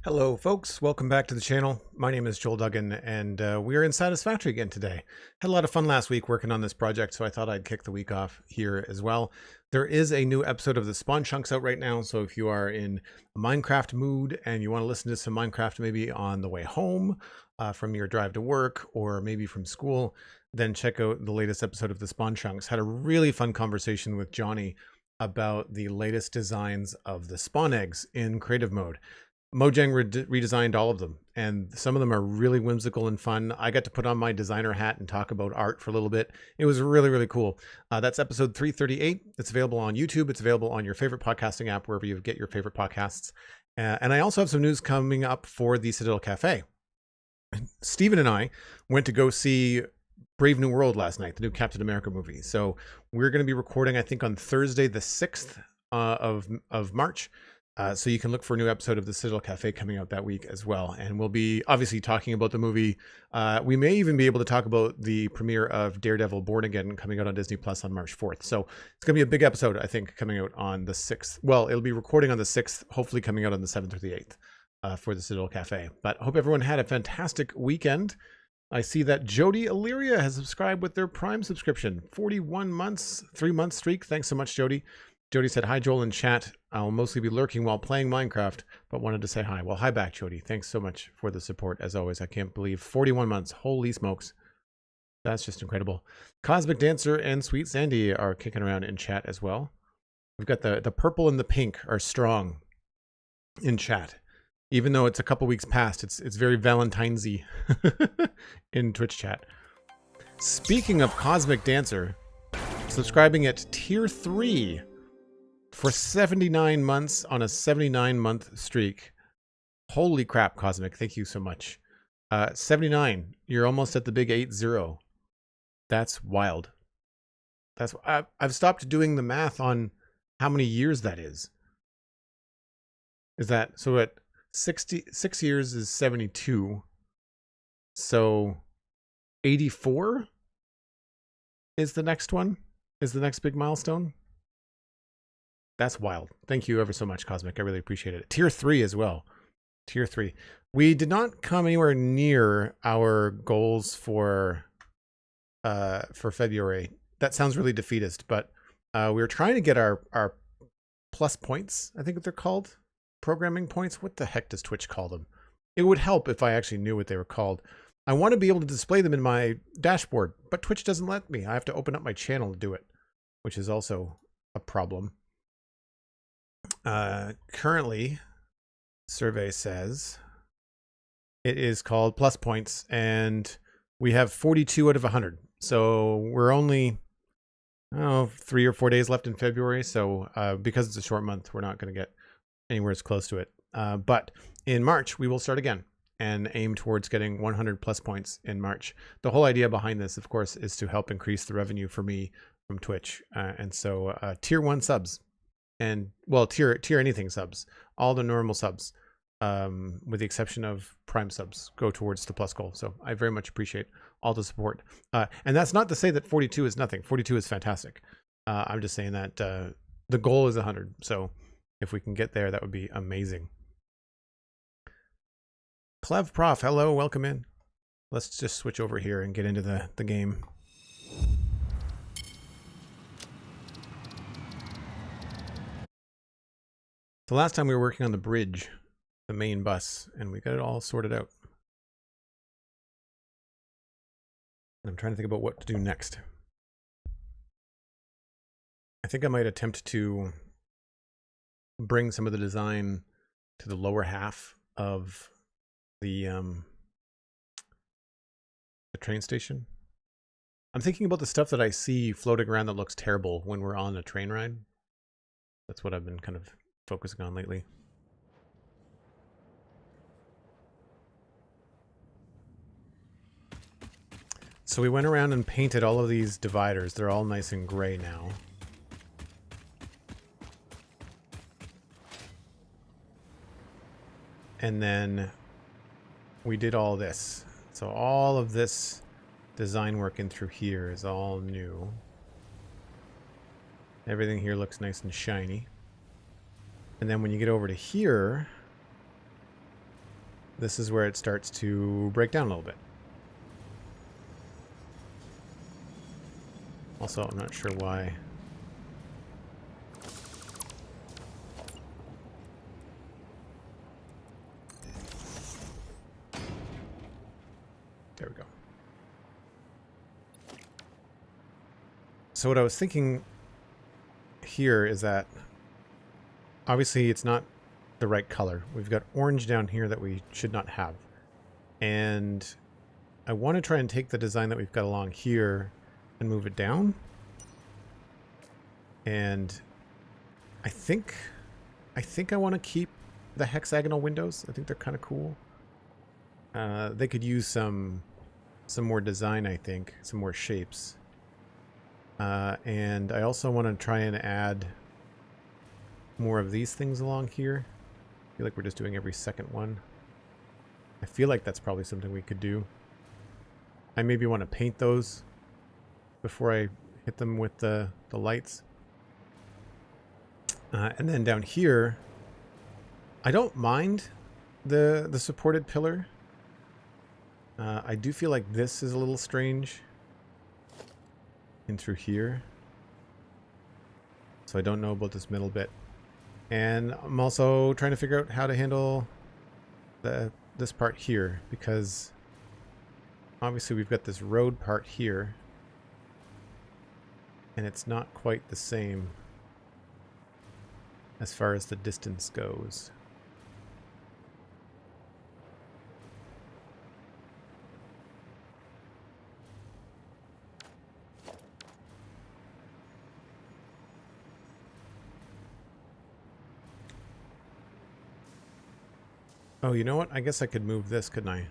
Hello folks, welcome back to the channel. My name is Joel Duggan and we are in Satisfactory again today. Had a lot of fun last week working on this project, so I thought I'd kick the week off here as well. There is a new episode of the Spawn Chunks out right now, so if you are in a Minecraft mood and you want to listen to some Minecraft maybe on the way home from your drive to work or maybe from school, then check out the latest episode of the Spawn Chunks. Had a really fun conversation with Johnny about the latest designs of the spawn eggs in creative mode. Mojang redesigned all of them, and some of them are really whimsical and fun. I got to put on my designer hat and talk about art for a little bit. It was really, really cool. That's episode 338. It's available on YouTube. It's available on your favorite podcasting app, wherever you get your favorite podcasts. And I also have some news coming up for the Citadel Cafe. Steven and I went to go see Brave New World last night, the new Captain America movie. So we're going to be recording, I think, on Thursday, the 6th of March. So you can look for a new episode of the Citadel Cafe coming out that week as well. And we'll be obviously talking about the movie. We may even be able to talk about the premiere of Daredevil Born Again coming out on Disney Plus on March 4th. So it's going to be a big episode, I think, coming out on the 6th. Well, it'll be recording on the 6th, hopefully coming out on the 7th or the 8th for the Citadel Cafe. But I hope everyone had a fantastic weekend. I see that Jody Illyria has subscribed with their Prime subscription. 41 months, 3-month streak. Thanks so much, Jody. Jody said, hi, Joel, in chat. I'll mostly be lurking while playing Minecraft, but wanted to say hi. Well, hi back, Jody. Thanks so much for the support, as always. I can't believe 41 months. Holy smokes. That's just incredible. Cosmic Dancer and SweetSandi are kicking around in chat as well. We've got the purple and the pink are strong in chat. Even though it's a couple weeks past, it's very Valentine's-y in Twitch chat. Speaking of Cosmic Dancer, subscribing at tier 3 for 79 months on a 79-month streak. Holy crap, Cosmic. Thank you so much. 79. You're almost at the big 80. That's wild. I've stopped doing the math on how many years that is. Is that so at 6 years is 72. So 84 is the next one? Is the next big milestone? That's wild. Thank you ever so much, Cosmic. I really appreciate it. Tier 3 as well. Tier 3. We did not come anywhere near our goals for February. That sounds really defeatist, but we were trying to get our plus points, I think what they're called. Programming points. What the heck does Twitch call them? It would help if I actually knew what they were called. I want to be able to display them in my dashboard, but Twitch doesn't let me. I have to open up my channel to do it, which is also a problem. Currently, survey says it is called plus points, and we have 42 out of 100. So we're only 3 or 4 days left in February. So because it's a short month, we're not going to get anywhere as close to it. But in March, we will start again and aim towards getting 100 plus points in March. The whole idea behind this, of course, is to help increase the revenue for me from Twitch. And so tier 1 subs. And well, tier anything subs, all the normal subs, with the exception of Prime subs, go towards the plus goal. So I very much appreciate all the support. And that's not to say that 42 is nothing. 42 is fantastic. I'm just saying that the goal is 100. So if we can get there, that would be amazing. Clev Prof, hello, welcome in. Let's just switch over here and get into the game. The last time we were working on the bridge, the main bus, and we got it all sorted out. I'm trying to think about what to do next. I think I might attempt to bring some of the design to the lower half of the train station. I'm thinking about the stuff that I see floating around that looks terrible when we're on a train ride. That's what I've been kind of focusing on lately. So we went around and painted all of these dividers. They're all nice and gray now. And then we did all this. So all of this design work in through here is all new. Everything here looks nice and shiny. And then when you get over to here, this is where it starts to break down a little bit. Also, I'm not sure why. There we go. So what I was thinking here is that obviously it's not the right color. We've got orange down here that we should not have. And I want to try and take the design that we've got along here and move it down. And I think I want to keep the hexagonal windows. I think they're kind of cool. They could use some more design, I think, some more shapes. And I also want to try and add more of these things along here. I feel like we're just doing every second one. I feel like that's probably something we could do. I maybe want to paint those before I hit them with the lights. And then down here, I don't mind the supported pillar. I do feel like this is a little strange in through here. So I don't know about this middle bit. And I'm also trying to figure out how to handle this part here, because obviously we've got this road part here and it's not quite the same as far as the distance goes. Oh, you know what? I guess I could move this, couldn't I?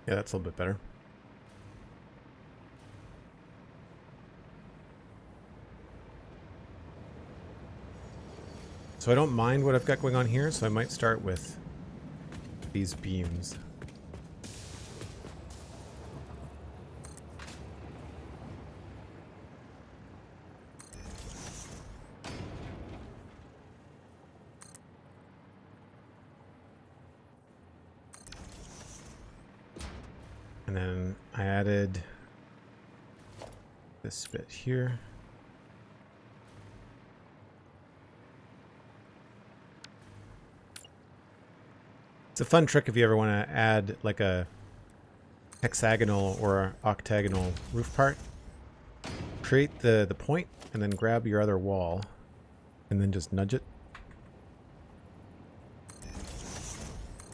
Yeah, that's a little bit better. So I don't mind what I've got going on here, so I might start with these beams. And then I added this bit here. It's a fun trick if you ever want to add like a hexagonal or octagonal roof part. Create the point and then grab your other wall and then just nudge it.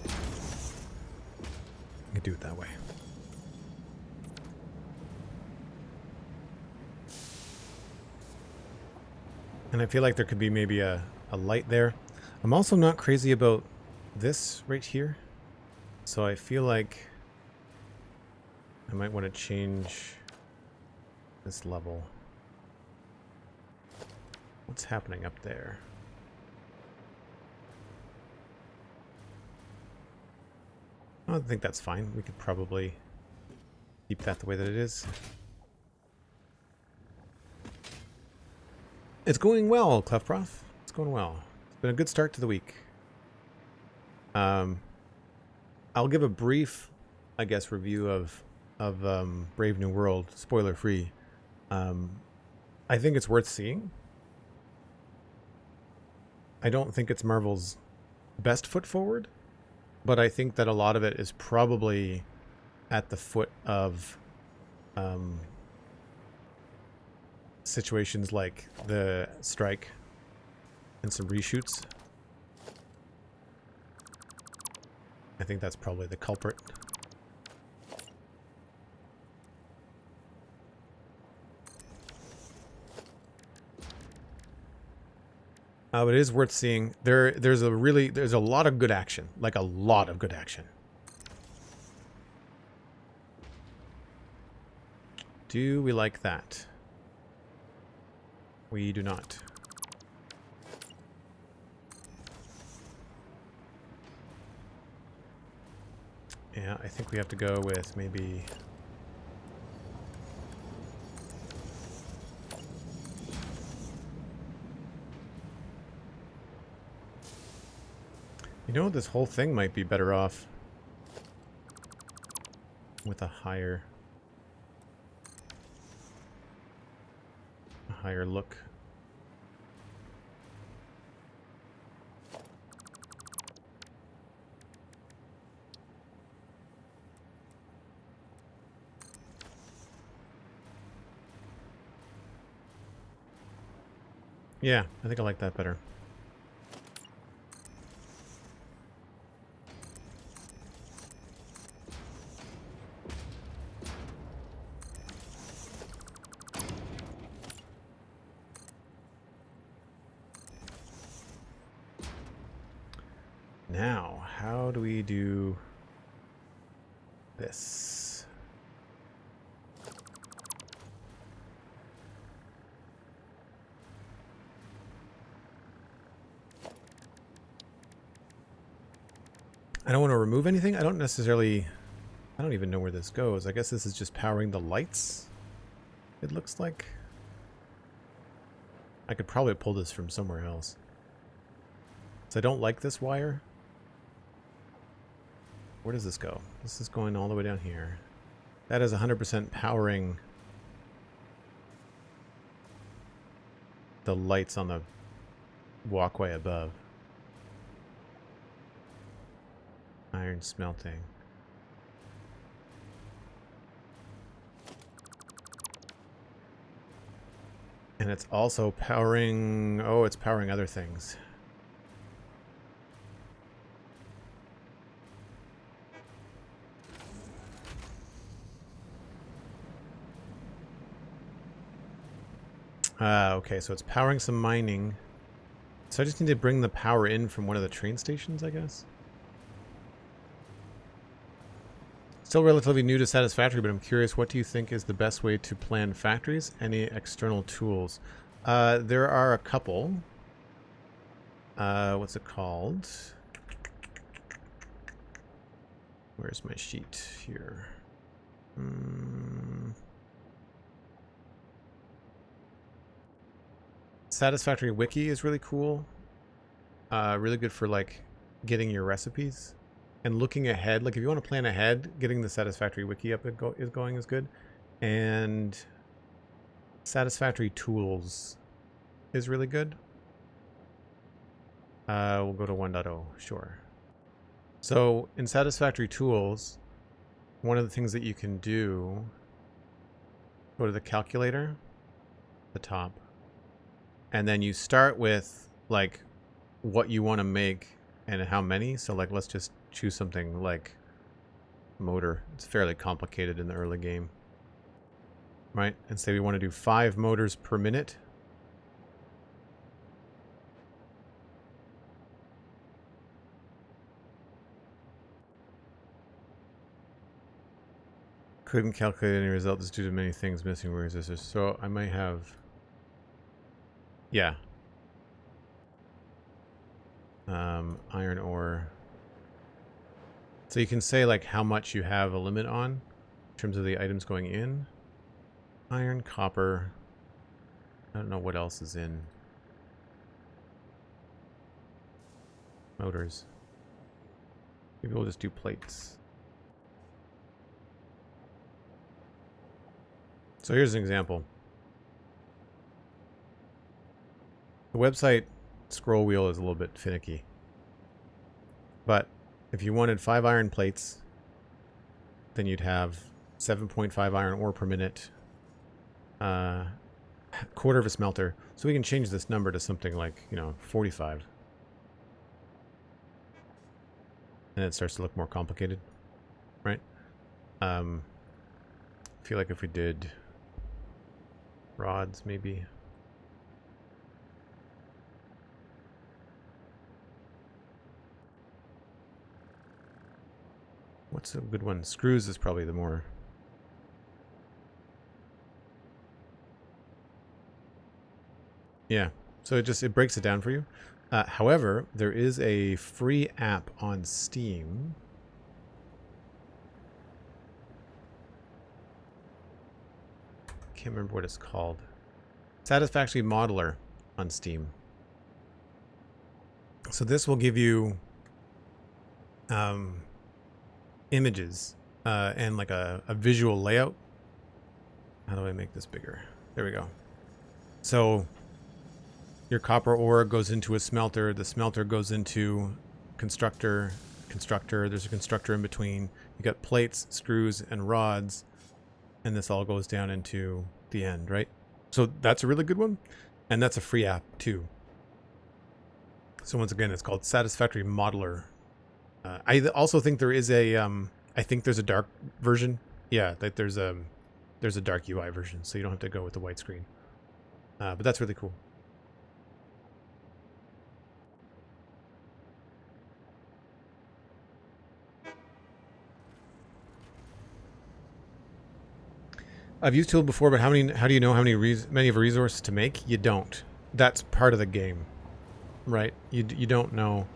You can do it that way. And I feel like there could be maybe a light there. I'm also not crazy about this right here. So I feel like I might want to change this level. What's happening up there? I think that's fine. We could probably keep that the way that it is. It's going well, Clefprof. It's going well. It's been a good start to the week. I'll give a brief, I guess, review of Brave New World, spoiler free. I think it's worth seeing. I don't think it's Marvel's best foot forward, but I think that a lot of it is probably at the foot of situations like the strike and some reshoots. I think that's probably the culprit. But it is worth seeing. There's a lot of good action, like a lot of good action. Do we like that? We do not. Yeah, I think we have to go with maybe... You know, this whole thing might be better off with a higher look. Yeah, I think I like that better. Now, how do we do this? I don't want to remove anything. I don't even know where this goes. I guess this is just powering the lights, it looks like. I could probably pull this from somewhere else. So I don't like this wire. Where does this go? This is going all the way down here. That is 100% powering the lights on the walkway above. Iron smelting. And it's also powering... Oh, it's powering other things. Okay, so it's powering some mining. So I just need to bring the power in from one of the train stations, I guess. Still relatively new to Satisfactory, but I'm curious, what do you think is the best way to plan factories? Any external tools? There are a couple. What's it called? Where's my sheet here? Satisfactory Wiki is really cool. Really good for like getting your recipes and looking ahead. Like if you want to plan ahead, getting the Satisfactory Wiki up is good. And Satisfactory Tools is really good. We'll go to 1.0, sure. So in Satisfactory Tools, one of the things that you can do, go to the calculator, the top, and then you start with like what you want to make and how many. So like, let's just choose something like motor. It's fairly complicated in the early game, right? And say we want to do 5 motors per minute. Couldn't calculate any results due to many things missing resistors. So I might have, yeah. Iron ore. So you can say like how much you have a limit on in terms of the items going in. Iron, copper. I don't know what else is in. Motors. Maybe we'll just do plates. So here's an example. The website scroll wheel is a little bit finicky. But if you wanted 5 iron plates, then you'd have 7.5 iron ore per minute, quarter of a smelter. So we can change this number to something like, 45. And it starts to look more complicated, right? I feel like if we did rods, maybe. What's a good one? Screws is probably the more Yeah, so it breaks it down for you. However, there is a free app on Steam. Can't remember what it's called. Satisfactory Modeler on Steam. So this will give you images and like a visual layout. How do I make this bigger? There we go. So your copper ore goes into a smelter. The smelter goes into constructor. There's a constructor in between. You got plates, screws, and rods. And this all goes down into the end, right? So that's a really good one. And that's a free app too. So once again, it's called Satisfactory Modeler. I also think there is a, I think there's a dark version. Yeah, like there's a dark UI version, so you don't have to go with the white screen. But that's really cool. I've used Tool before, but how do you know how many of a resources to make? You don't. That's part of the game, right? You don't know.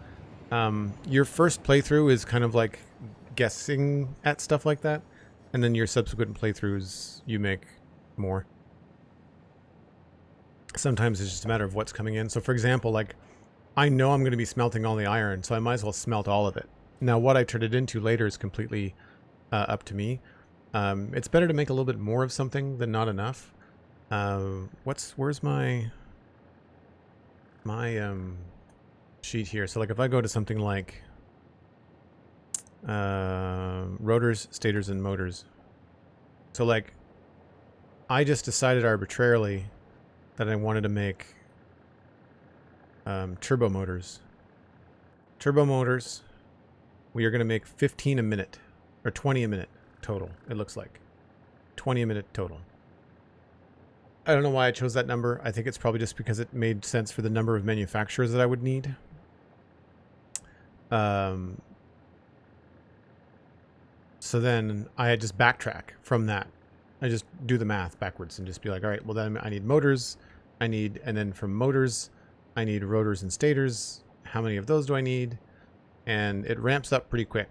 Your first playthrough is kind of like guessing at stuff like that, and then your subsequent playthroughs you make more. Sometimes it's just a matter of what's coming in. So for example, like I know I'm going to be smelting all the iron, so I might as well smelt all of it. Now what I turn it into later is completely up to me. It's better to make a little bit more of something than not enough. Where's my sheet here? So like if I go to something like rotors, stators, and motors. So like I just decided arbitrarily that I wanted to make turbo motors. Turbo motors, we are going to make 15 a minute, or 20 a minute total, it looks like. 20 a minute total. I don't know why I chose that number. I think it's probably just because it made sense for the number of manufacturers that I would need. So then I just backtrack from that. I just do the math backwards and just be like, all right, well then I need motors. And then from motors, I need rotors and stators. How many of those do I need? And it ramps up pretty quick.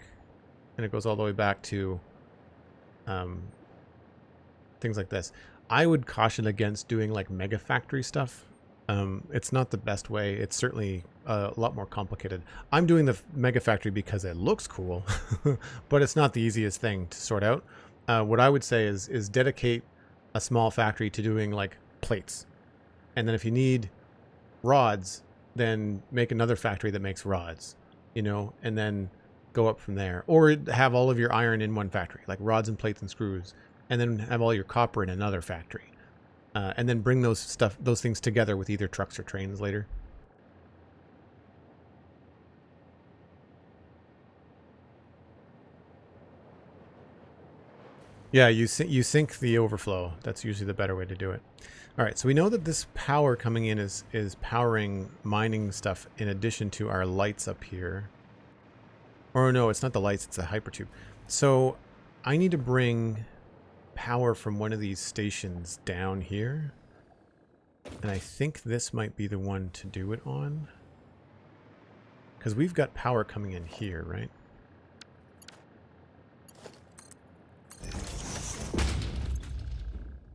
And it goes all the way back to things like this. I would caution against doing like mega factory stuff. It's not the best way. It's certainly a lot more complicated. I'm doing the mega factory because it looks cool, but it's not the easiest thing to sort out. What I would say is dedicate a small factory to doing like plates. And then if you need rods, then make another factory that makes rods, you know, and then go up from there. Or have all of your iron in one factory, like rods and plates and screws, and then have all your copper in another factory. And then bring those things together with either trucks or trains later. Yeah, you sink the overflow. That's usually the better way to do it. All right, so we know that this power coming in is powering mining stuff in addition to our lights up here. Or no, it's not the lights, it's a hypertube. So I need to bring power from one of these stations down here. And I think this might be the one to do it on. Because we've got power coming in here, right?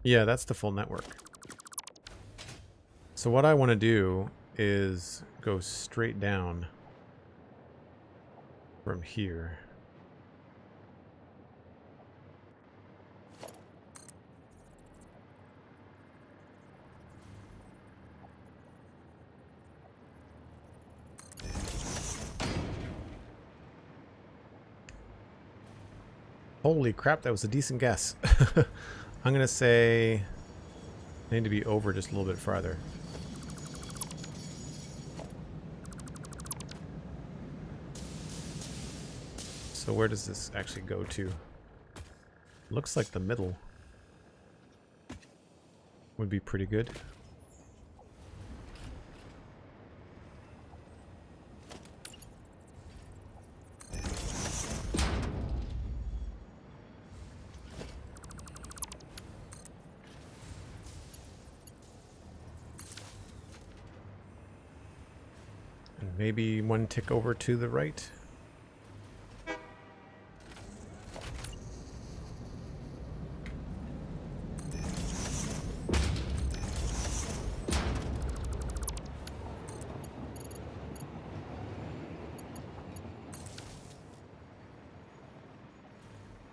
Yeah, that's the full network. So what I want to do is go straight down from here. Holy crap, that was a decent guess. I'm going to say I need to be over just a little bit farther. So where does this actually go to? Looks like the middle would be pretty good. maybe one tick over to the right.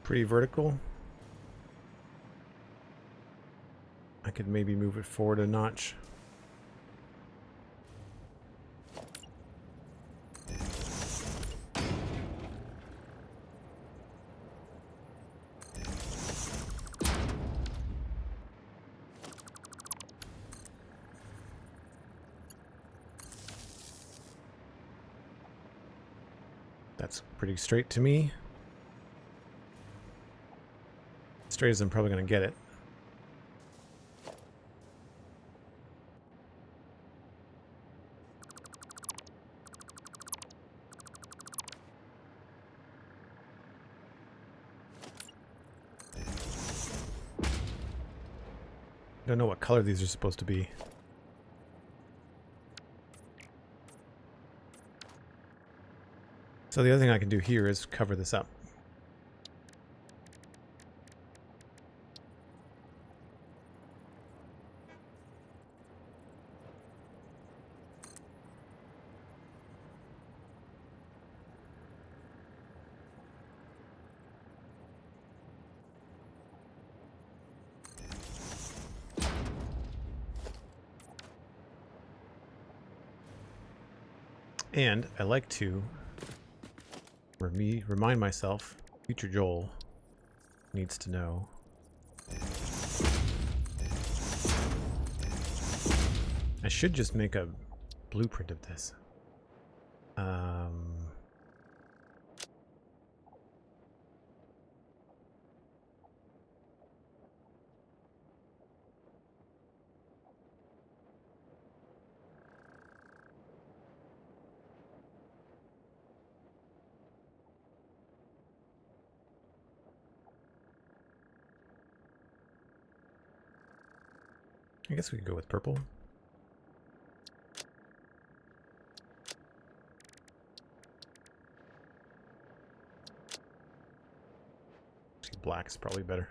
Pretty vertical. I could maybe move it forward a notch. That's pretty straight to me. Straight as I'm probably going to get it. I don't know what color these are supposed to be. So the other thing I can do here is cover this up. And I like to remind myself, future Joel needs to know. I should just make a blueprint of this. I guess we could go with purple. Black is probably better.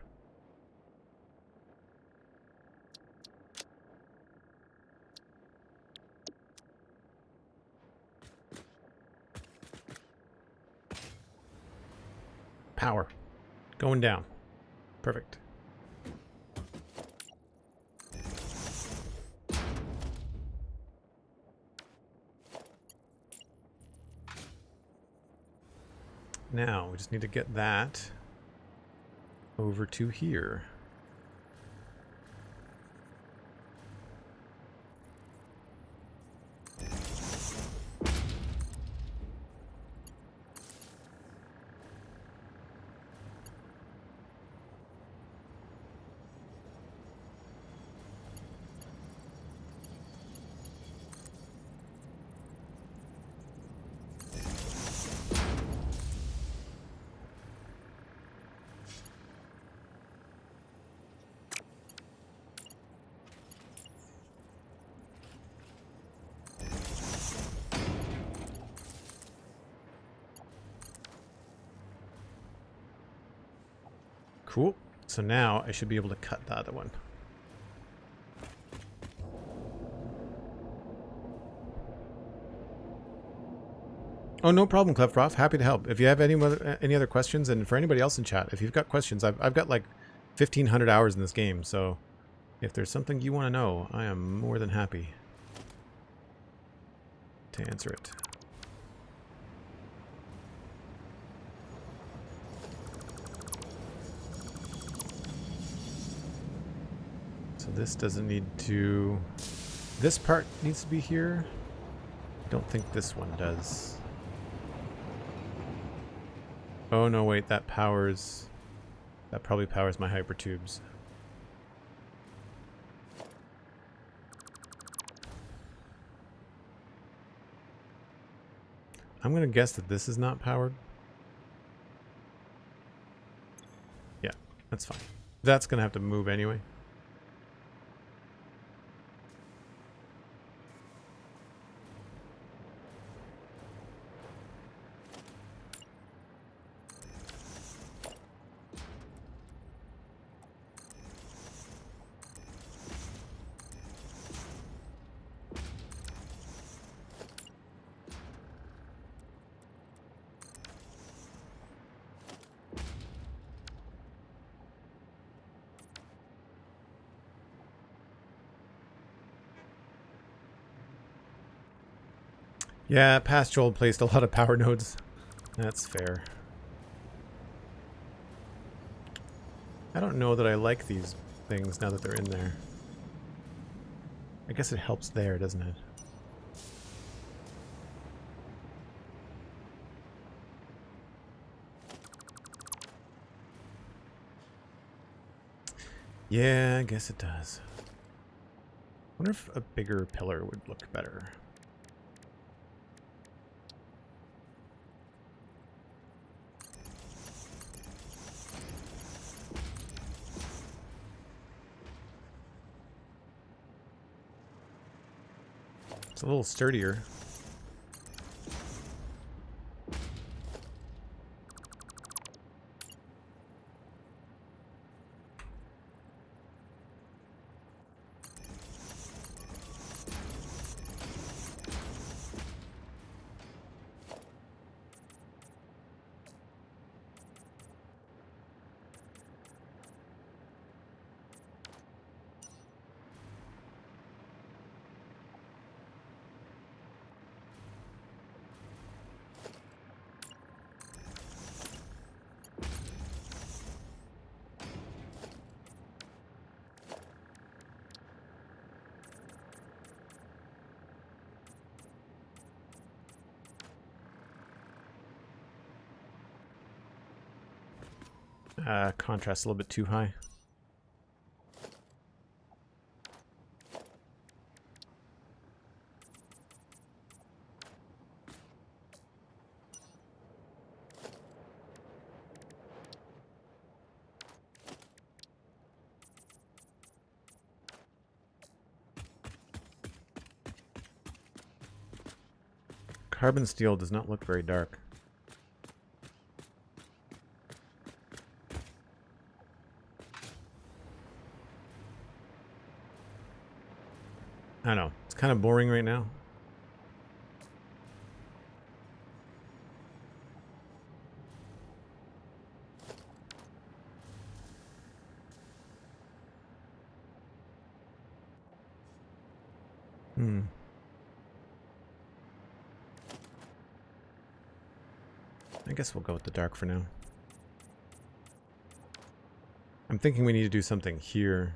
Power. Going down. Perfect. Now, we just need to get that over to here. Cool. So now I should be able to cut the other one. Oh, no problem, Clevprof. Happy to help. If you have any other questions, and for anybody else in chat, if you've got questions, I've got like 1,500 hours in this game, so if there's something you want to know, I am more than happy to answer it. So this doesn't need to... This part needs to be here. I don't think this one does. Oh no, wait, that powers... That probably powers my hypertubes. I'm gonna guess that this is not powered. Yeah, that's fine. That's gonna have to move anyway. Yeah, past Joel placed a lot of power nodes. That's fair. I don't know that I like these things now that they're in there. I guess it helps there, doesn't it? Yeah, I guess it does. I wonder if a bigger pillar would look better. It's a little sturdier. Contrast a little bit too high. Carbon steel does not look very dark. I don't know. It's kind of boring right now. I guess we'll go with the dark for now. I'm thinking we need to do something here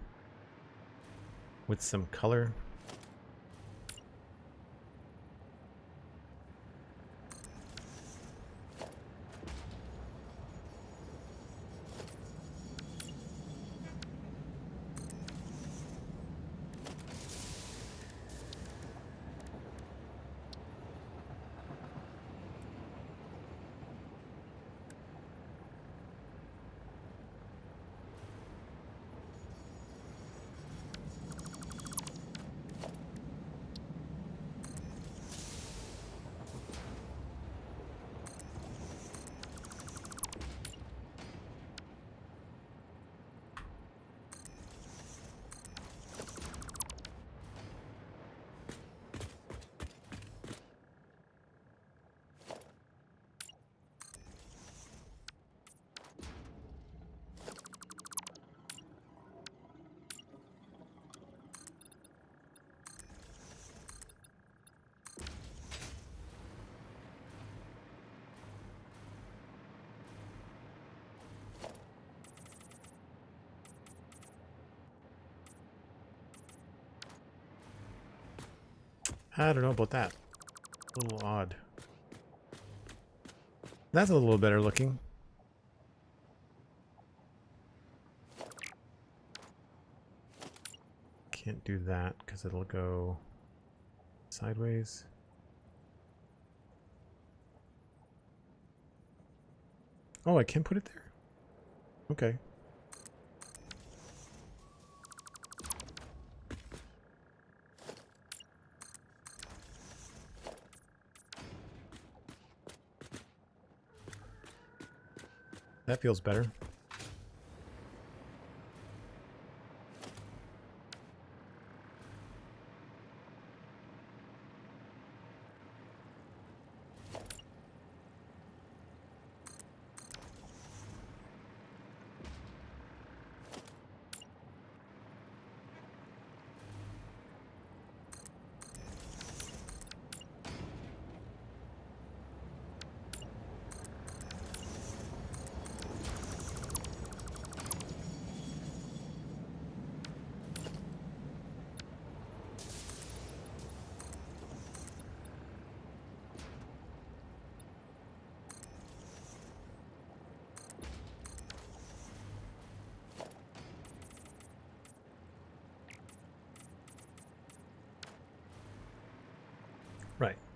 with some color. I don't know about that. A little odd. That's a little better looking. Can't do that because it'll go sideways. Oh, I can put it there? Okay. That feels better.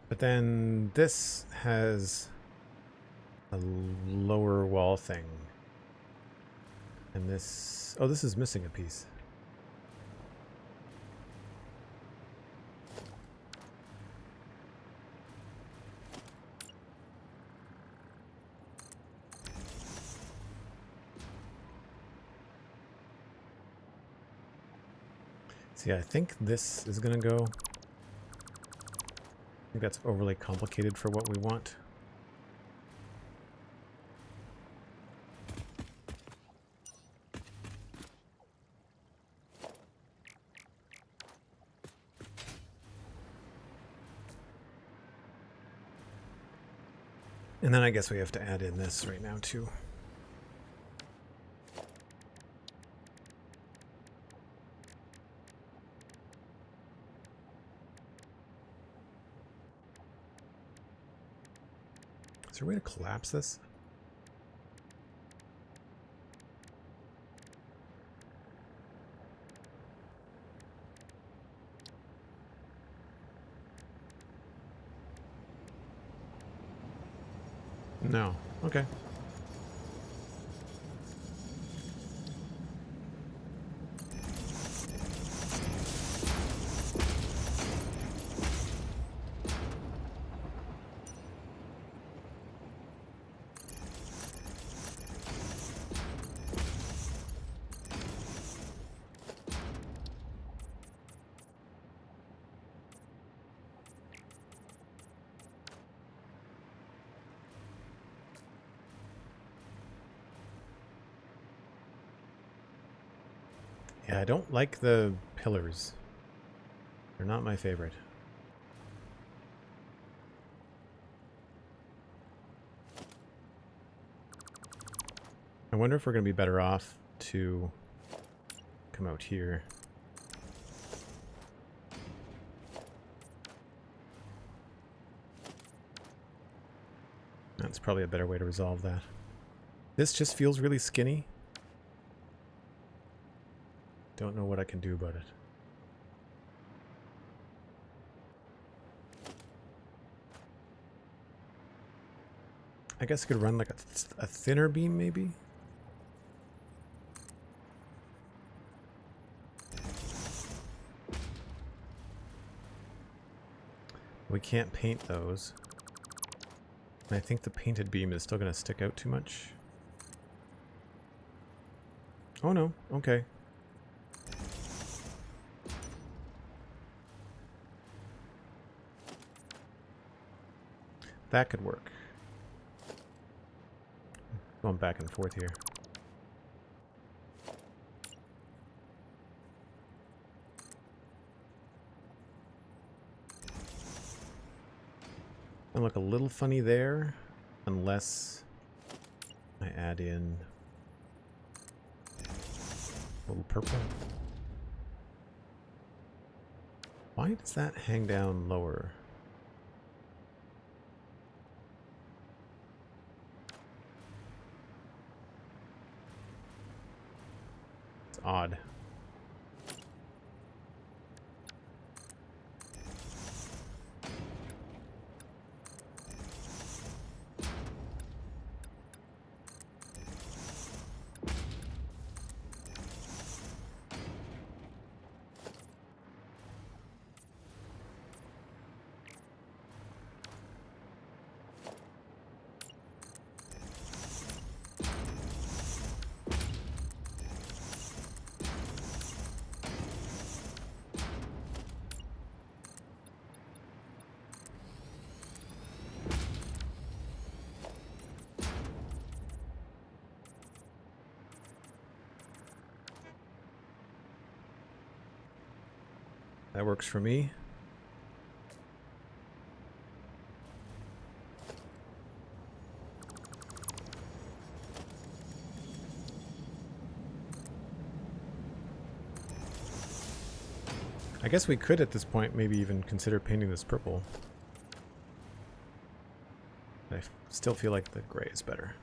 But then this has a lower wall thing. And this... Oh, this is missing a piece. See, I think this is going to go... I think that's overly complicated for what we want. And then I guess we have to add in this right now too. Is there a way to collapse this? No. Okay. Yeah, I don't like the pillars. They're not my favorite. I wonder if we're going to be better off to come out here. That's probably a better way to resolve that. This just feels really skinny. Don't know what I can do about it. I guess I could run like a thinner beam, maybe? We can't paint those. And I think the painted beam is still going to stick out too much. Oh no, okay. That could work. Going back and forth here. Gonna look a little funny there, unless I add in a little purple. Why does that hang down lower? Odd. That works for me. I guess we could at this point maybe even consider painting this purple. I still feel like the gray is better.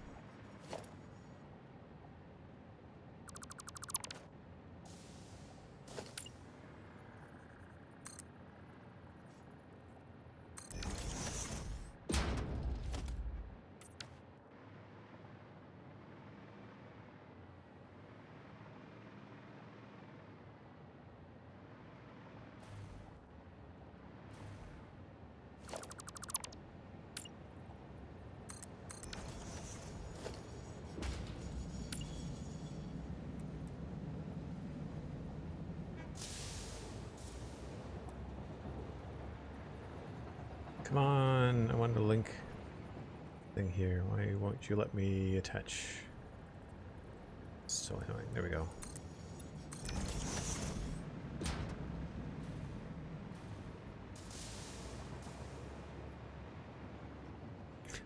Come on, I wanted to link thing here. Why won't you let me attach? So annoying. There we go.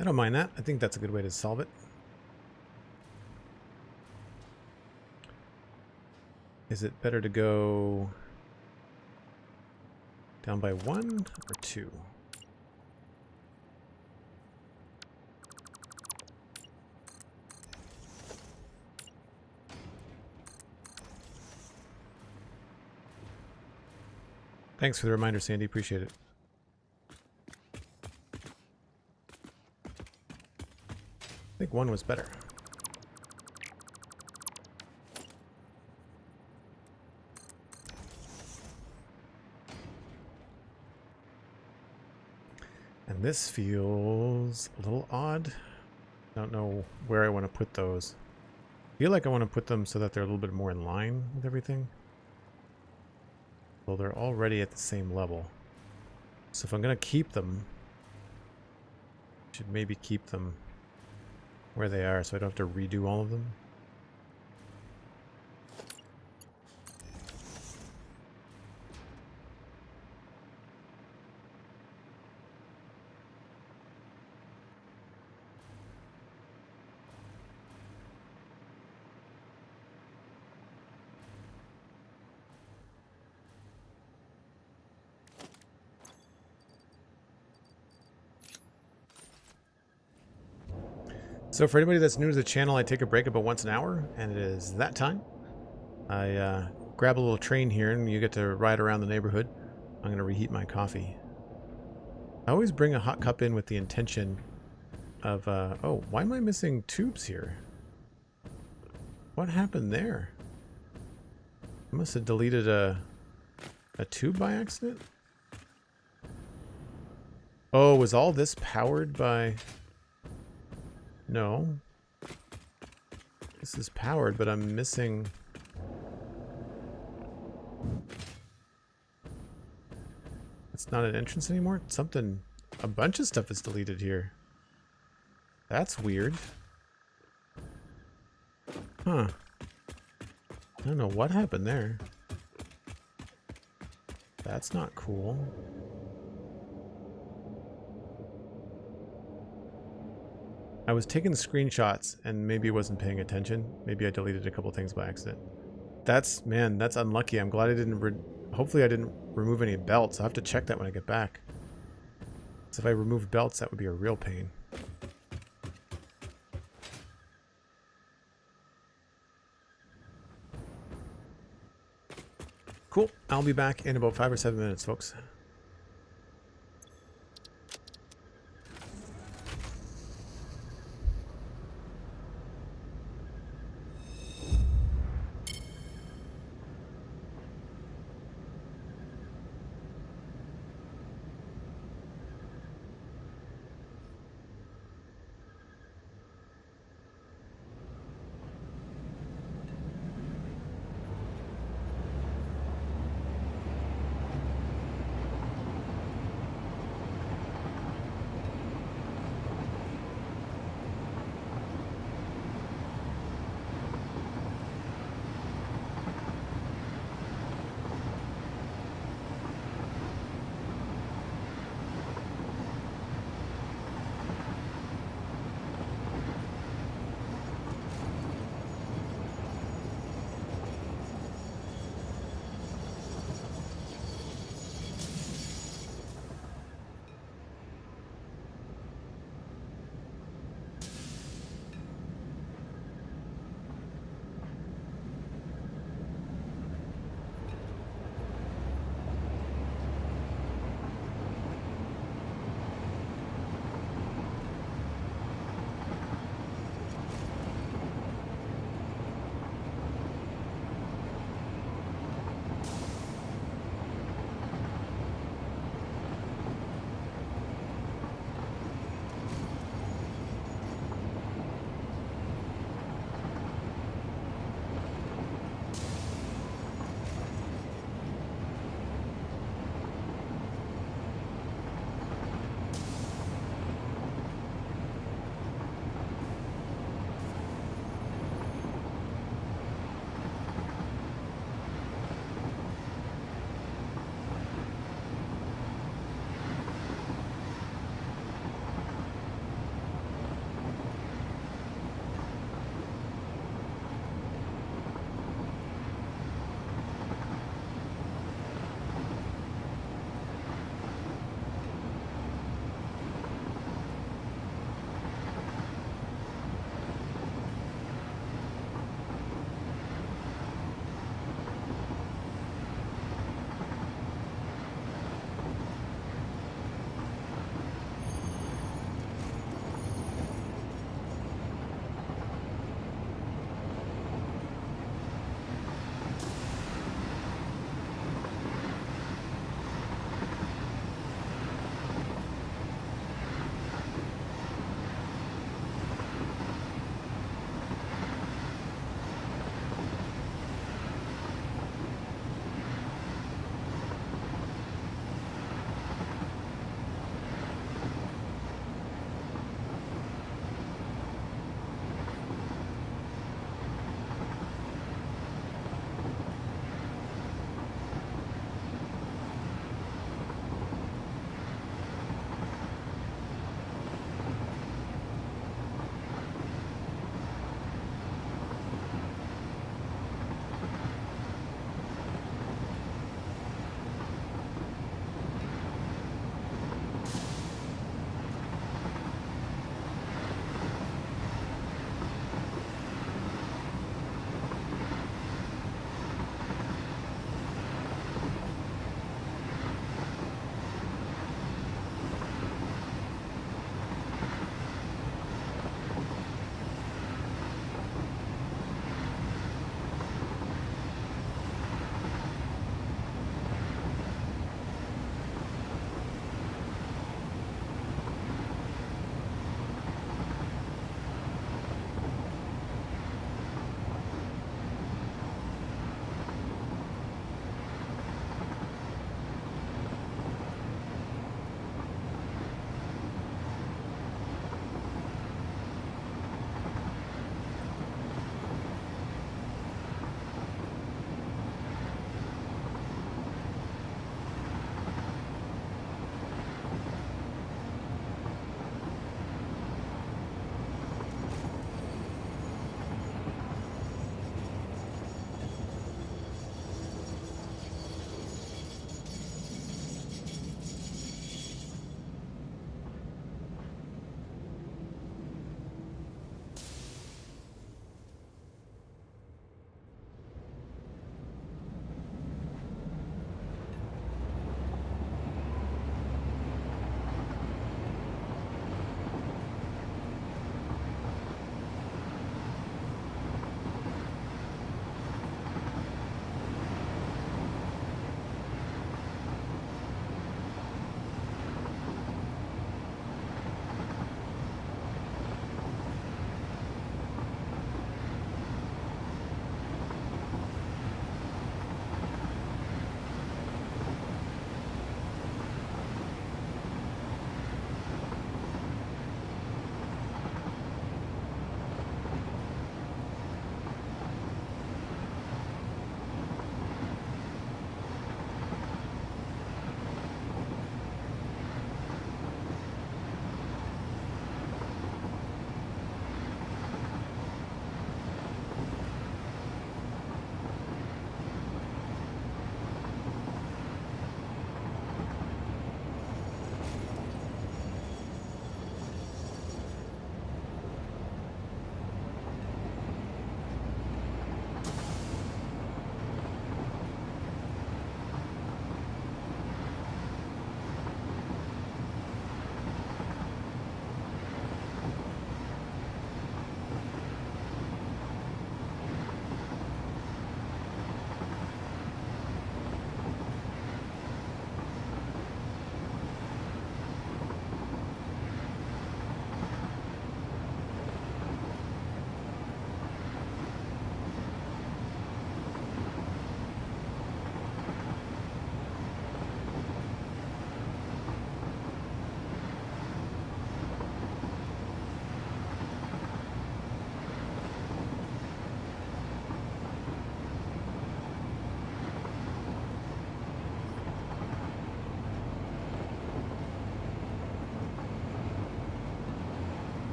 I don't mind that. I think that's a good way to solve it. Is it better to go down by 1 or 2? Thanks for the reminder, Sandy. Appreciate it. I think 1 was better. And this feels a little odd. I don't know where I want to put those. I feel like I want to put them so that they're a little bit more in line with everything. Well, they're already at the same level. So if I'm going to keep them, I should maybe keep them where they are so I don't have to redo all of them. So for anybody that's new to the channel, I take a break about once an hour, and it is that time. I grab a little train here, and you get to ride around the neighborhood. I'm going to reheat my coffee. I always bring a hot cup in with the intention of... oh, why am I missing tubes here? What happened there? I must have deleted a tube by accident? Oh, was all this powered by... No. This is powered, but I'm missing... It's not an entrance anymore? Something... A bunch of stuff is deleted here. That's weird. Huh. I don't know what happened there. That's not cool. I was taking screenshots and maybe wasn't paying attention. Maybe I deleted a couple things by accident. That's, man, that's unlucky. I'm glad I didn't, hopefully I didn't remove any belts. I'll have to check that when I get back. So if I remove belts, that would be a real pain. Cool. I'll be back in about 5 or 7 minutes, folks.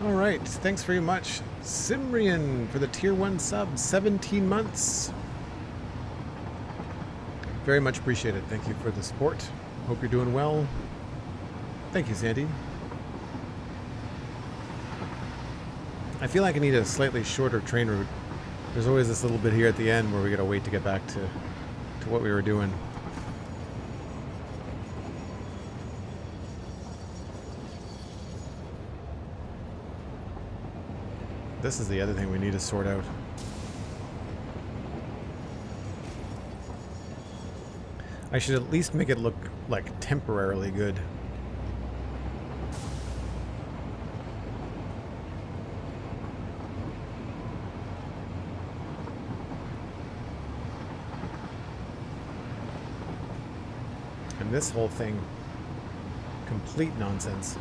All right, thanks very much, Simrian, for the tier 1 sub, 17 months. Very much appreciated. Thank you for the support. Hope you're doing well. Thank you, Sandy. I feel like I need a slightly shorter train route. There's always this little bit here at the end where we gotta wait to get back to what we were doing. This is the other thing we need to sort out. I should at least make it look like temporarily good. And this whole thing, complete nonsense.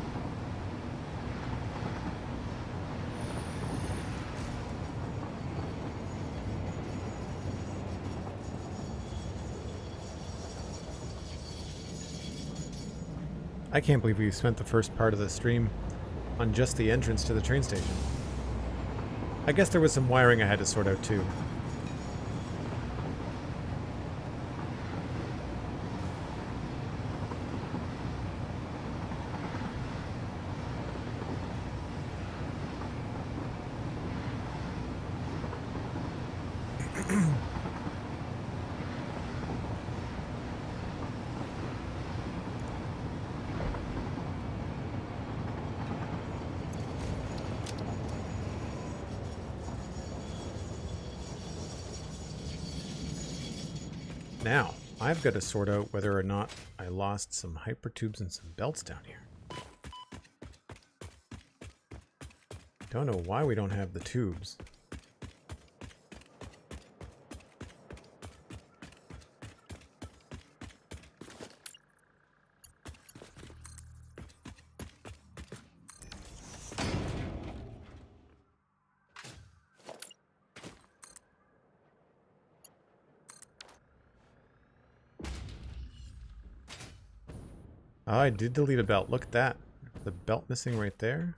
I can't believe we spent the first part of the stream on just the entrance to the train station. I guess there was some wiring I had to sort out too. Now, I've got to sort out whether or not I lost some hypertubes and some belts down here. Don't know why we don't have the tubes. Oh, I did delete a belt. Look at that. The belt missing right there.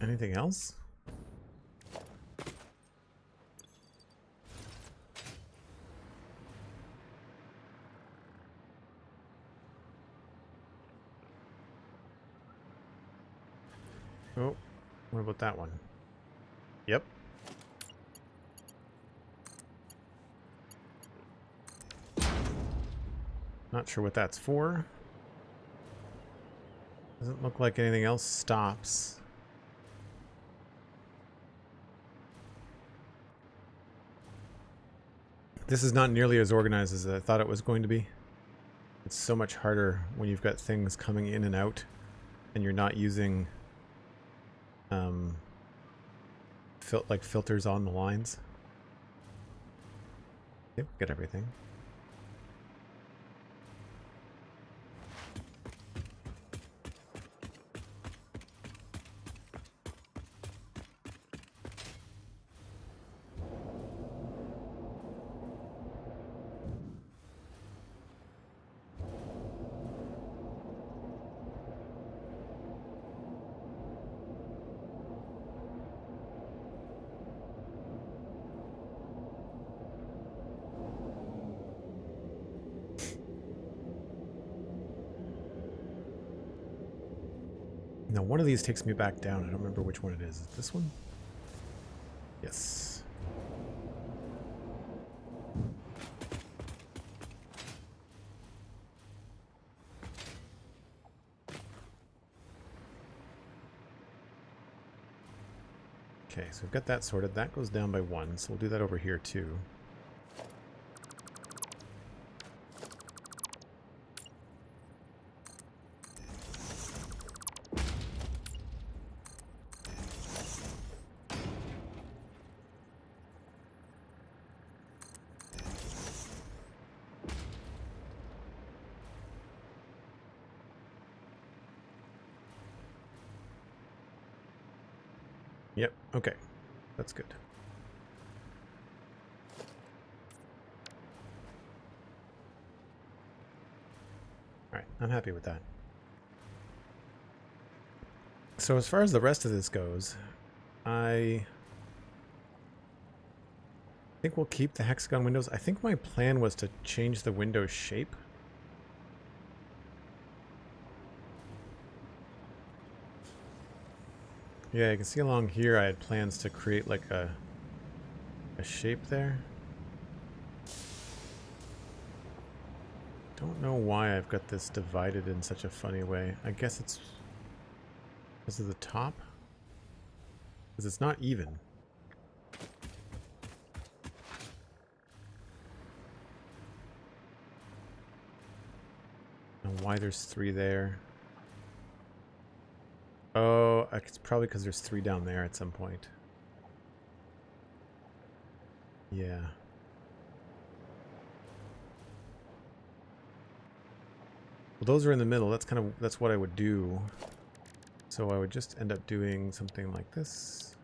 Anything else? Oh, what about that one? Yep. Not sure what that's for. Doesn't look like anything else stops. This is not nearly as organized as I thought it was going to be. It's so much harder when you've got things coming in and out and you're not using like filters on the lines. Yep, got everything. Now, one of these takes me back down. I don't remember which one it is. Is it this one? Yes. Okay, so we've got that sorted. That goes down by 1, so we'll do that over here too. Yep, okay. That's good. I'm happy with that. So as far as the rest of this goes, I think we'll keep the hexagon windows. I think my plan was to change the window shape. Yeah, you can see along here I had plans to create like a shape there. Don't know why I've got this divided in such a funny way. I guess it's because of the top? Because it's not even. And why there's 3 there. Oh, it's probably because there's 3 down there at some point. Yeah. Well, those are in the middle. That's what I would do. So I would just end up doing something like this.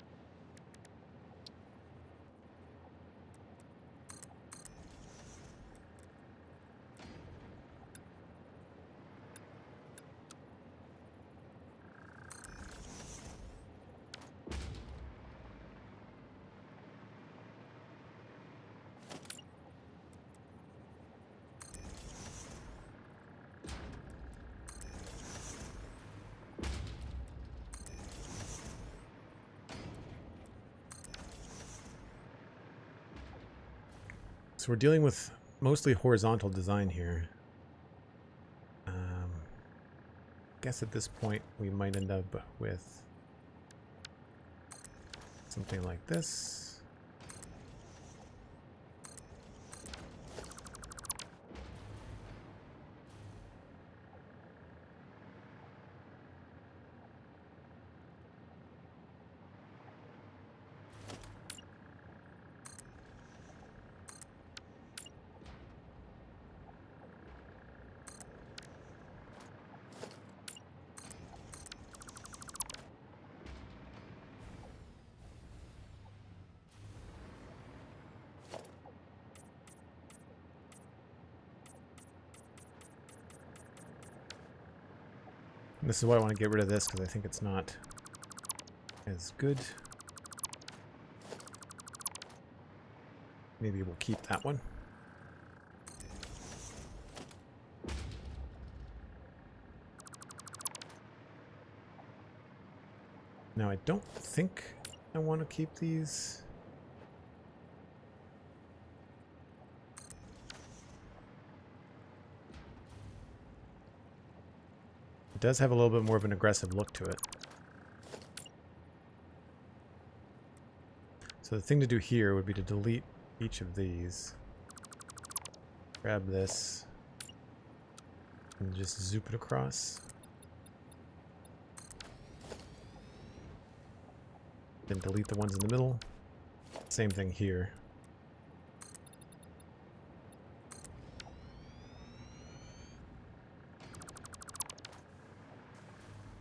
So we're dealing with mostly horizontal design here. I guess at this point we might end up with something like this. This is why I want to get rid of this, because I think it's not as good. Maybe we'll keep that one. Now I don't think I want to keep these. It does have a little bit more of an aggressive look to it. So the thing to do here would be to delete each of these. Grab this. And just zoop it across. Then delete the ones in the middle. Same thing here.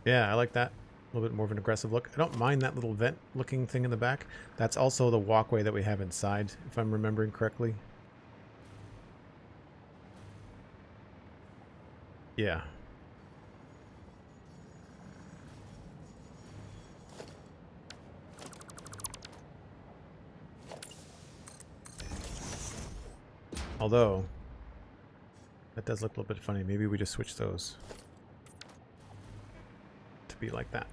Yeah, I like that. A little bit more of an aggressive look. I don't mind that little vent looking thing in the back. That's also the walkway that we have inside, if I'm remembering correctly. Yeah. Although, that does look a little bit funny. Maybe we just switch those to be like that.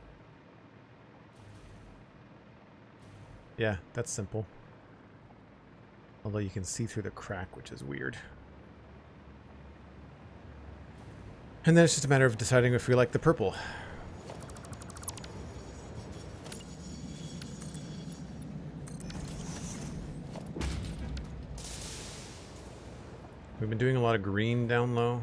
Yeah, that's simple. Although you can see through the crack, which is weird. And then it's just a matter of deciding if we like the purple. We've been doing a lot of green down low.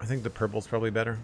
I think the purple's probably better.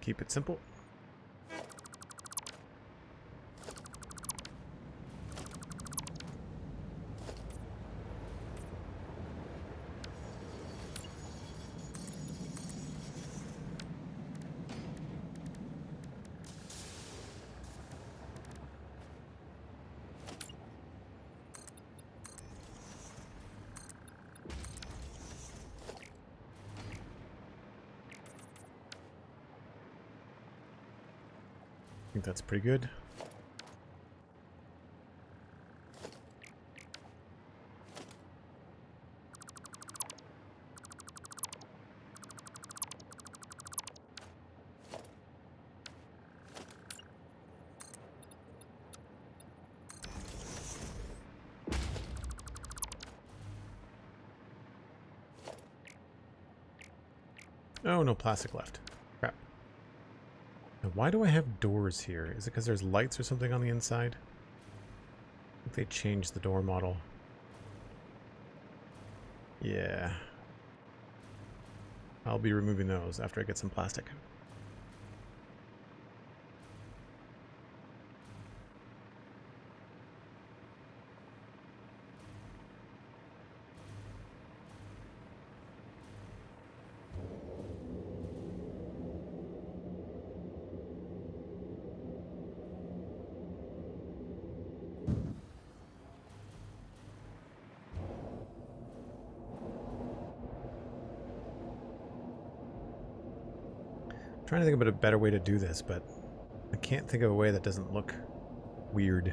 Keep it simple. I think that's pretty good. Oh, no plastic left. Crap. Now, why do I have doors here? Is it because there's lights or something on the inside? I think they changed the door model. Yeah. I'll be removing those after I get some plastic. Trying to think about a better way to do this, but I can't think of a way that doesn't look weird.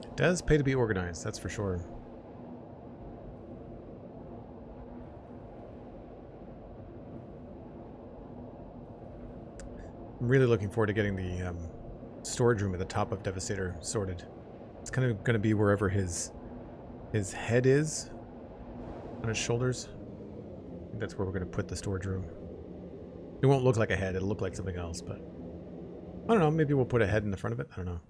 It does pay to be organized, that's for sure. I'm really looking forward to getting the storage room at the top of Devastator sorted. It's kind of going to be wherever his head is, on his shoulders. I think that's where we're going to put the storage room. It won't look like a head, it'll look like something else, but I don't know, maybe we'll put a head in the front of it, I don't know.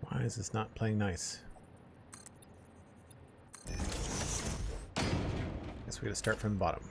Why is this not playing nice? Guess we gotta start from the bottom.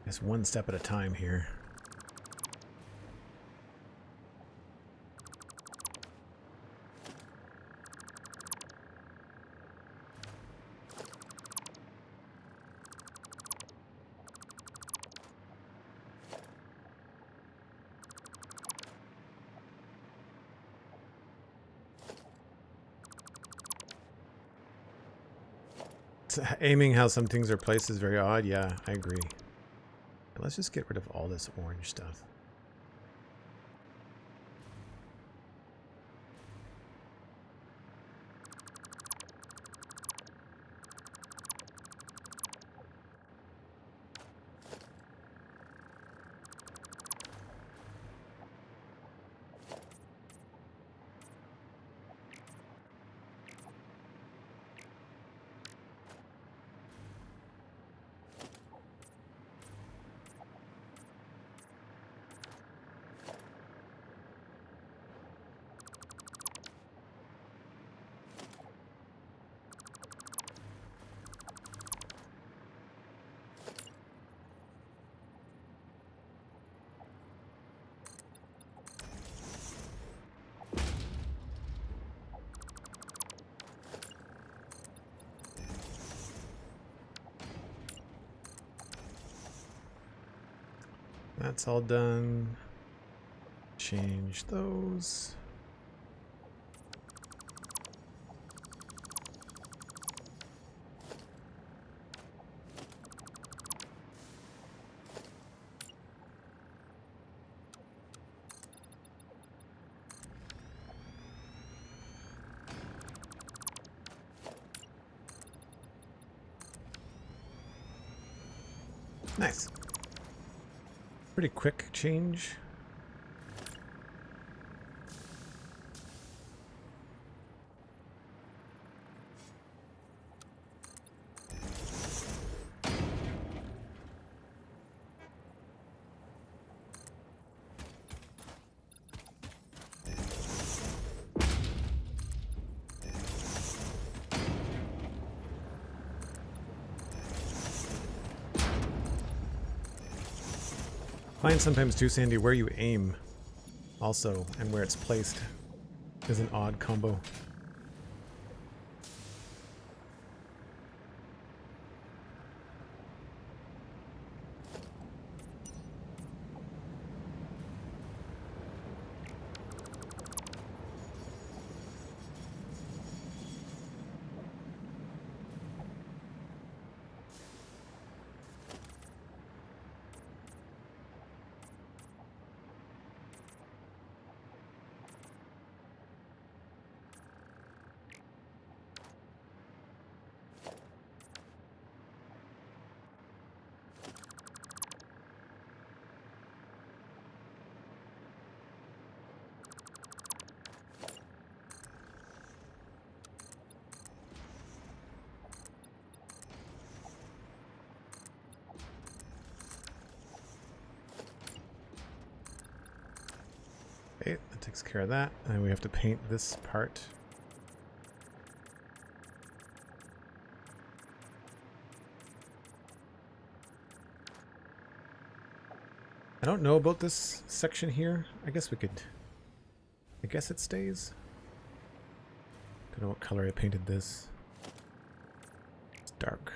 Just one step at a time here. aiming how some things are placed is very odd. Yeah, I agree. Let's just get rid of all this orange stuff. That's all done. Change those. Nice. Pretty quick change. Find sometimes too, Sandy, where you aim also and where it's placed is an odd combo. Okay, that takes care of that. And we have to paint this part. I don't know about this section here. I guess we could... I guess it stays. Don't know what color I painted this. It's dark.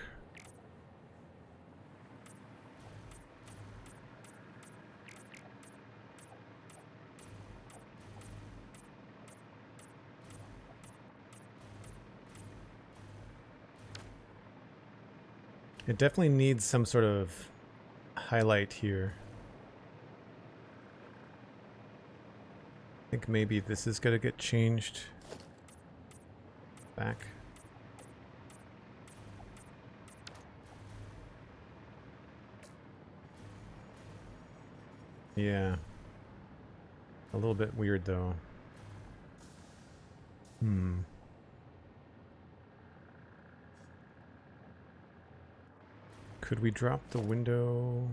It definitely needs some sort of highlight here. I think maybe this is gonna get changed back. Yeah. A little bit weird though. Could we drop the window?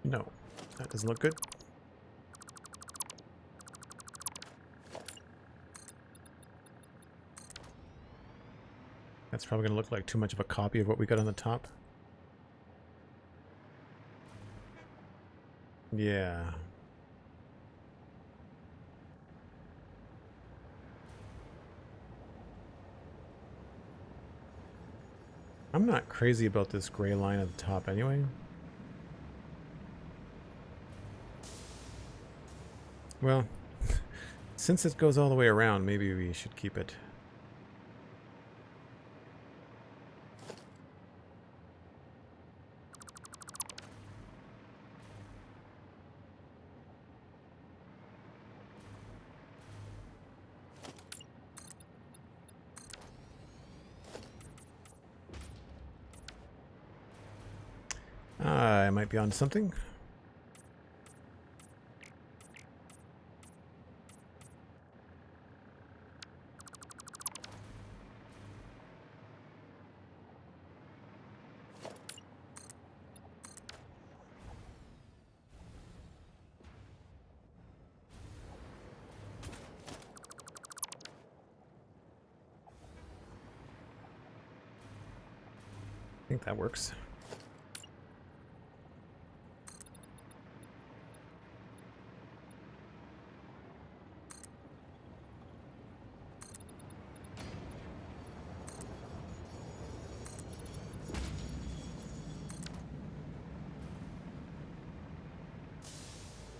No, that doesn't look good. That's probably going to look like too much of a copy of what we got on the top. Yeah. I'm not crazy about this gray line at the top anyway. Well, Since it goes all the way around, maybe we should keep it. I might be on something. I think that works.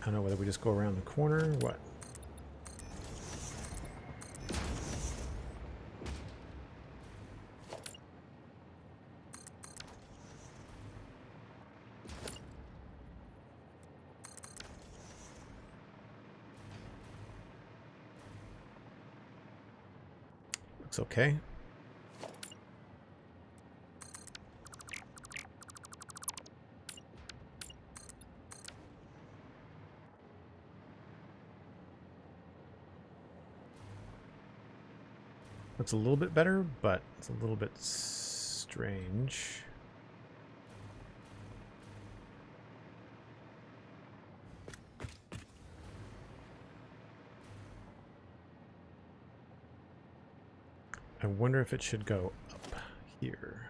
I don't know whether we just go around the corner or what. Looks okay. Looks a little bit better, but it's a little bit strange. I wonder if it should go up here.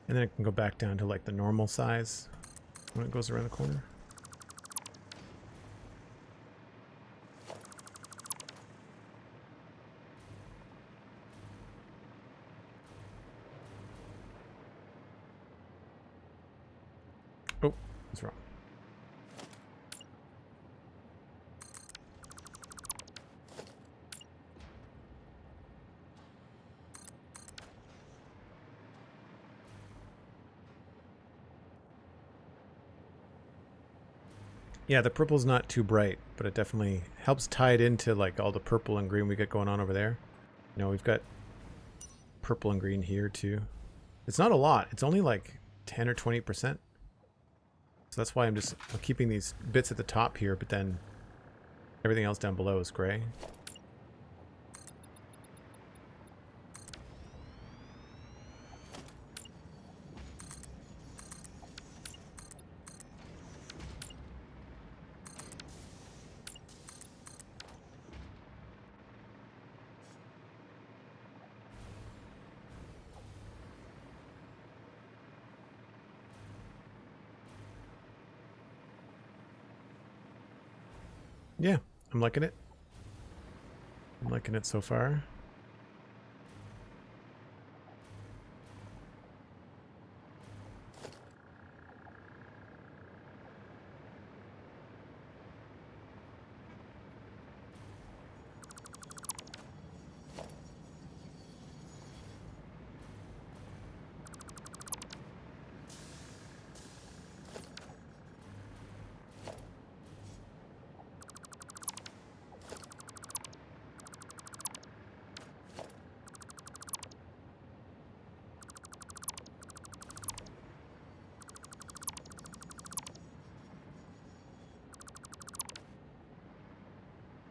And then it can go back down to like the normal size when it goes around the corner. Oh, that's wrong. Yeah, the purple's not too bright, but it definitely helps tie it into like all the purple and green we get going on over there. You know, we've got purple and green here too. It's not a lot. It's only like 10 or 20%. So that's why I'm keeping these bits at the top here, but then everything else down below is gray. Yeah, I'm liking it. I'm liking it so far.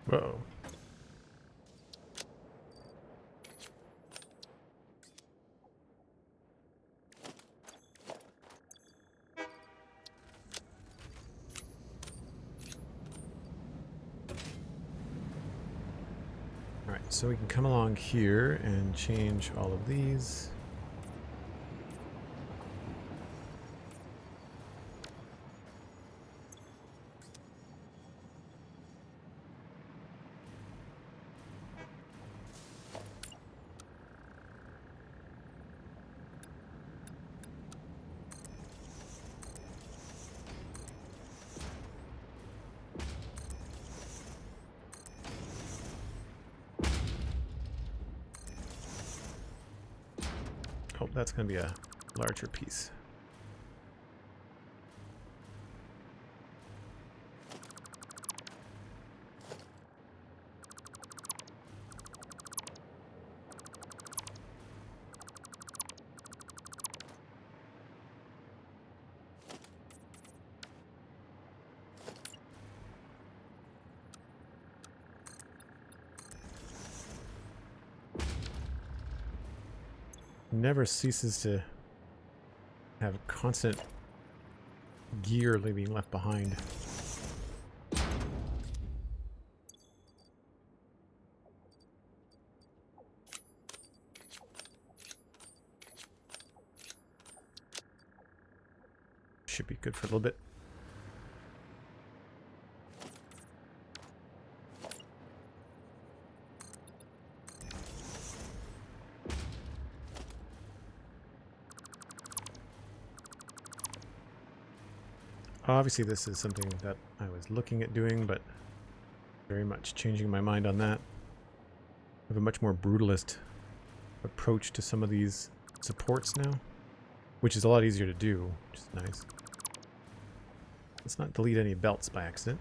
Whoa. All right, so we can come along here and change all of these. that's going to be a larger piece. Never ceases to have constant gear being left behind. Should be good for a little bit. Obviously, this is something that I was looking at doing, but very much changing my mind on that. I have a much more brutalist approach to some of these supports now, which is a lot easier to do, which is nice. Let's not delete any belts by accident.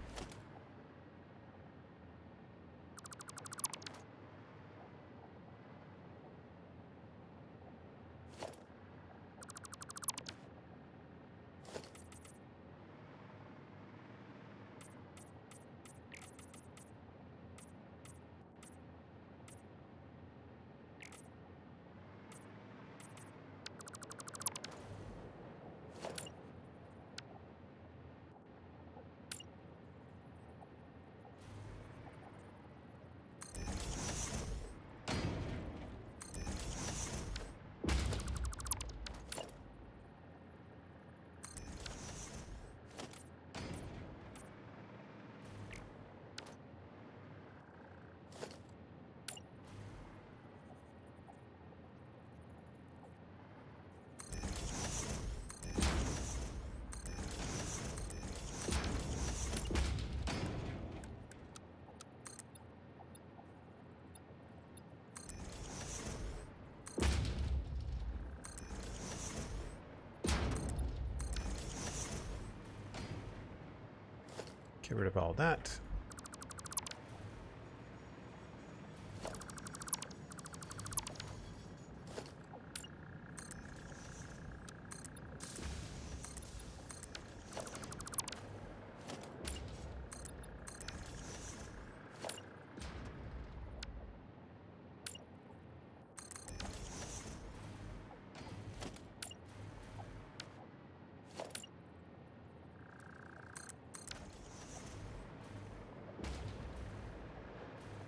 Get rid of all that.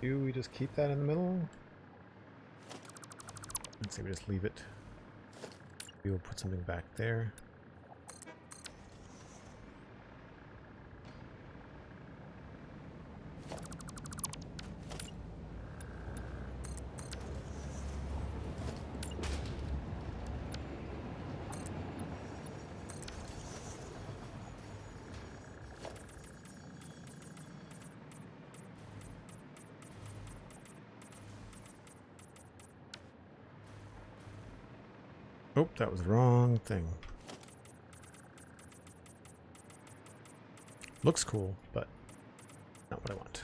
Do we just keep that in the middle? Let's say we just leave it. We will put something back there. Oh, that was the wrong thing. Looks cool, but not what I want.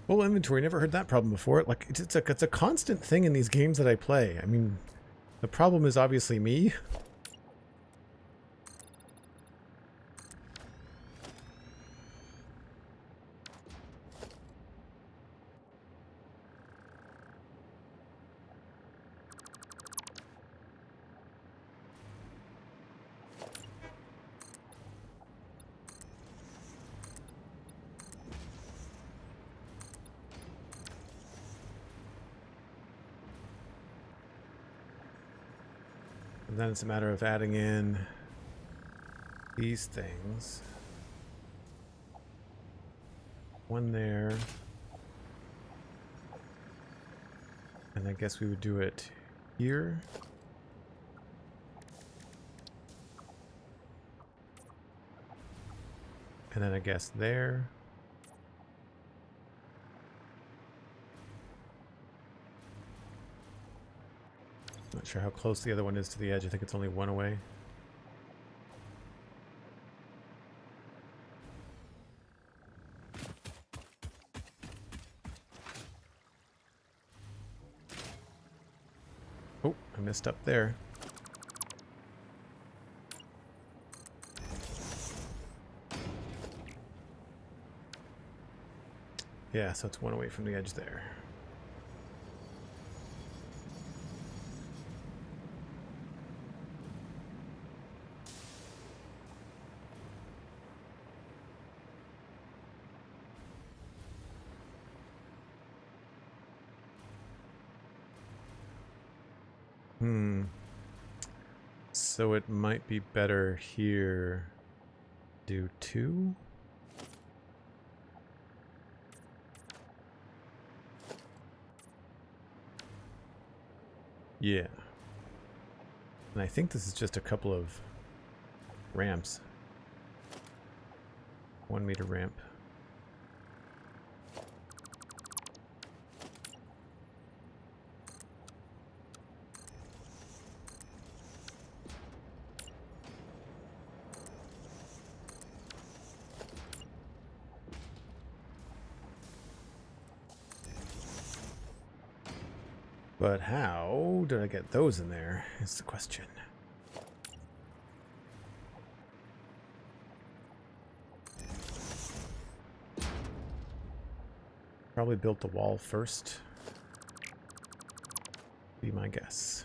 Full inventory, never heard that problem before. Like it's a constant thing in these games that I play. I mean, the problem is obviously me. And then it's a matter of adding in these things. One there. And I guess we would do it here. And then I guess there. Not sure how close the other one is to the edge. I think it's only one away. Oh, I missed up there. Yeah, so it's one away from the edge there. So it might be better here. Do 2? Yeah. And I think this is just a couple of ramps. 1 meter ramp. But how did I get those in there is the question. Probably built the wall first. Be my guess.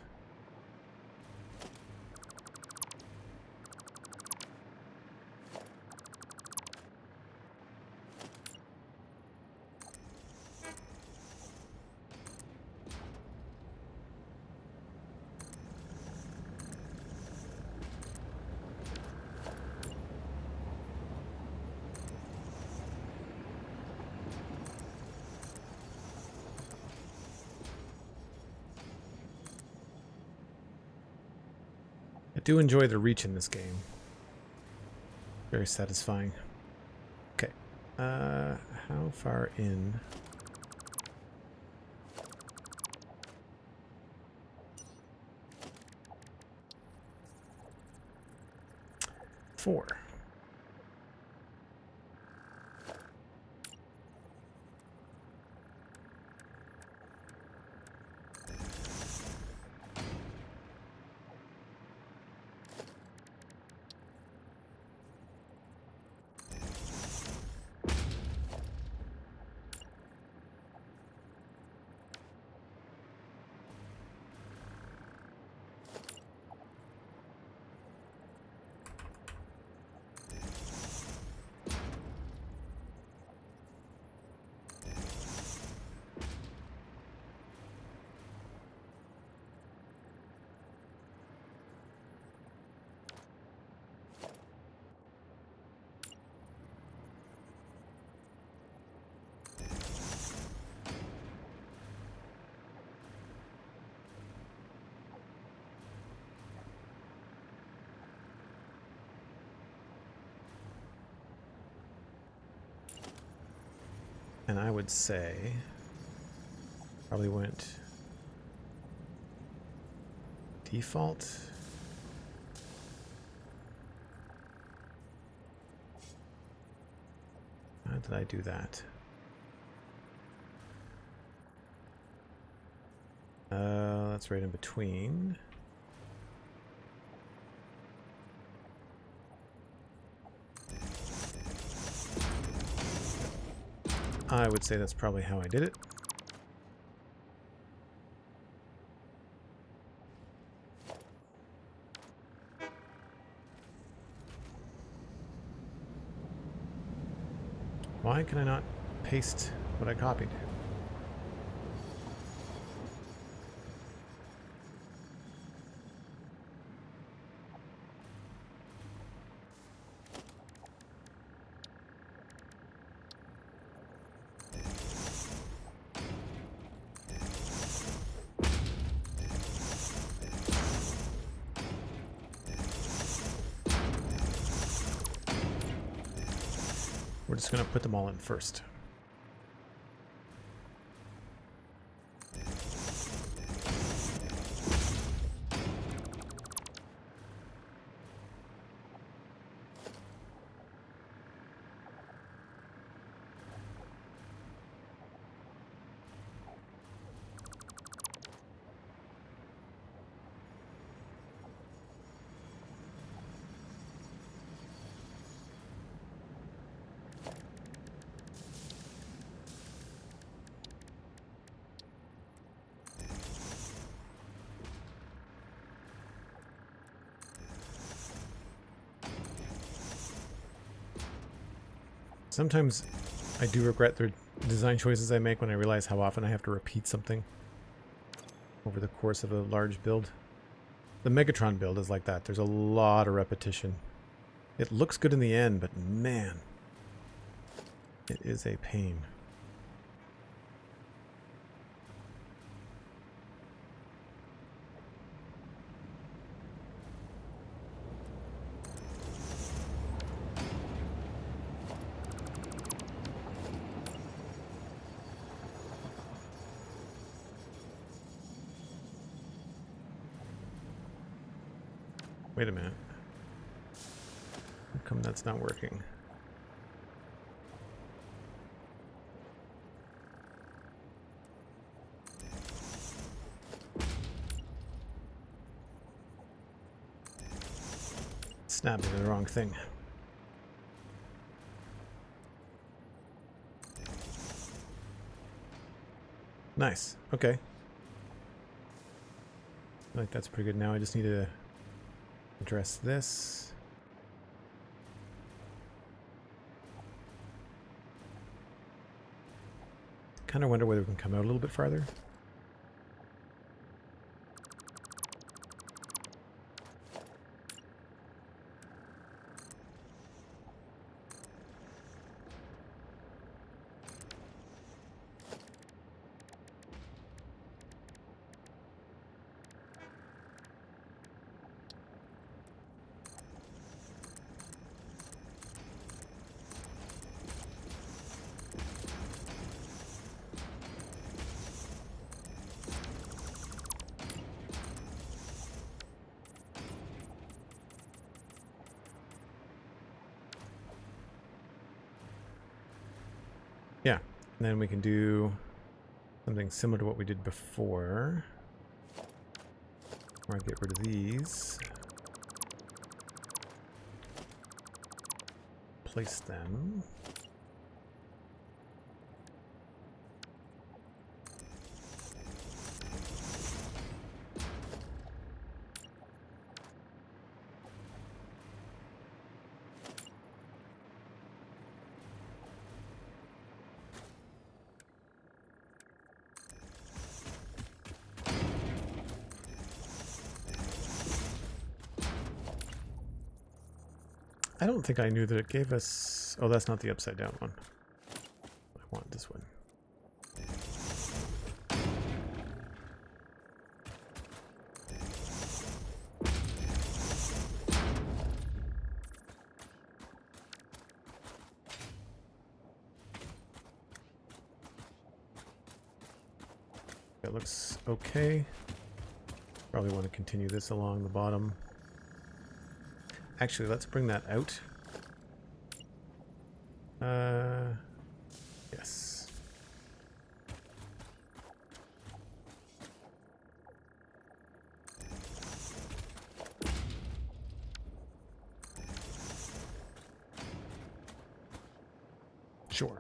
I do enjoy the reach in this game. Very satisfying. Okay. How far in? Four. And I would say probably went default. How did I do that? That's right in between. I would say that's probably how I did it. Why can I not paste what I copied? We're just going to put them all in first. Sometimes I do regret the design choices I make when I realize how often I have to repeat something over the course of a large build. The Megatron build is like that. There's a lot of repetition. It looks good in the end, but man, it is a pain. Wait a minute. How come that's not working? Snapping to the wrong thing. Nice. Okay. I think that's pretty good now. I just need to address this. Kind of wonder whether we can come out a little bit farther. Yeah, and then we can do something similar to what we did before. Where I get rid of these. Place them. I don't think I knew that it gave us... Oh, that's not the upside down one. I want this one. That looks okay. Probably want to continue this along the bottom. Actually, let's bring that out. Yes. Sure.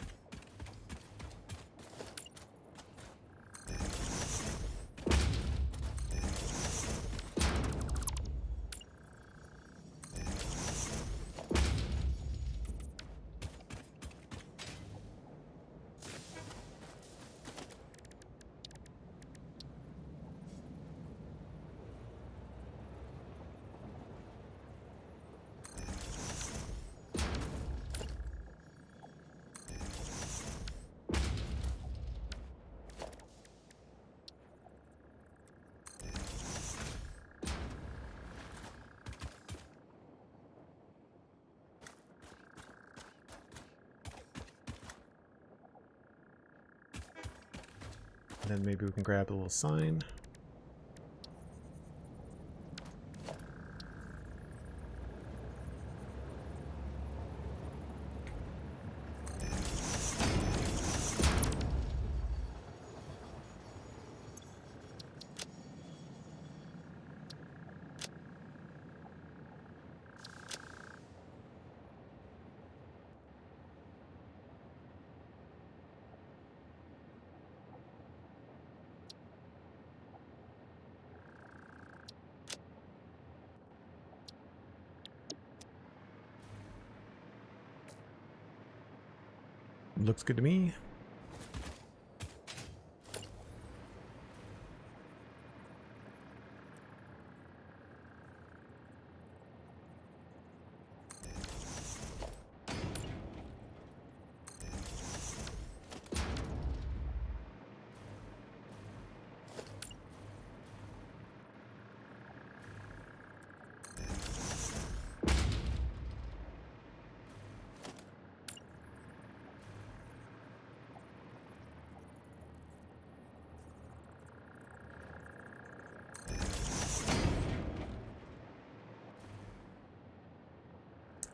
then maybe we can grab a little sign. Looks good to me.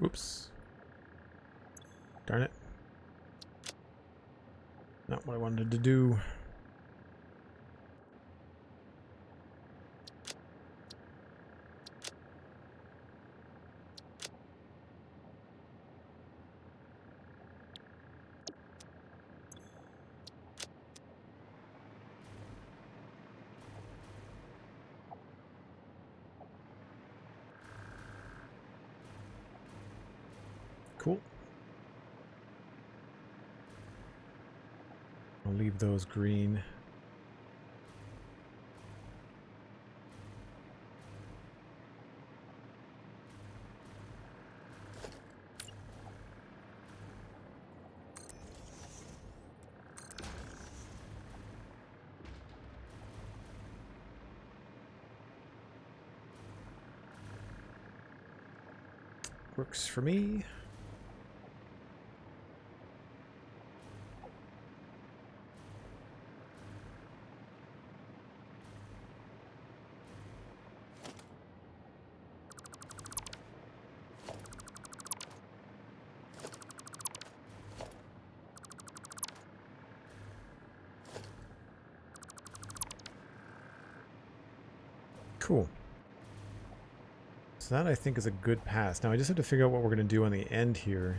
Oops. Darn it. Not what I wanted to do. Cool. I'll leave those green. Works for me. Cool. So that I think is a good pass. Now I just have to figure out what we're going to do on the end here,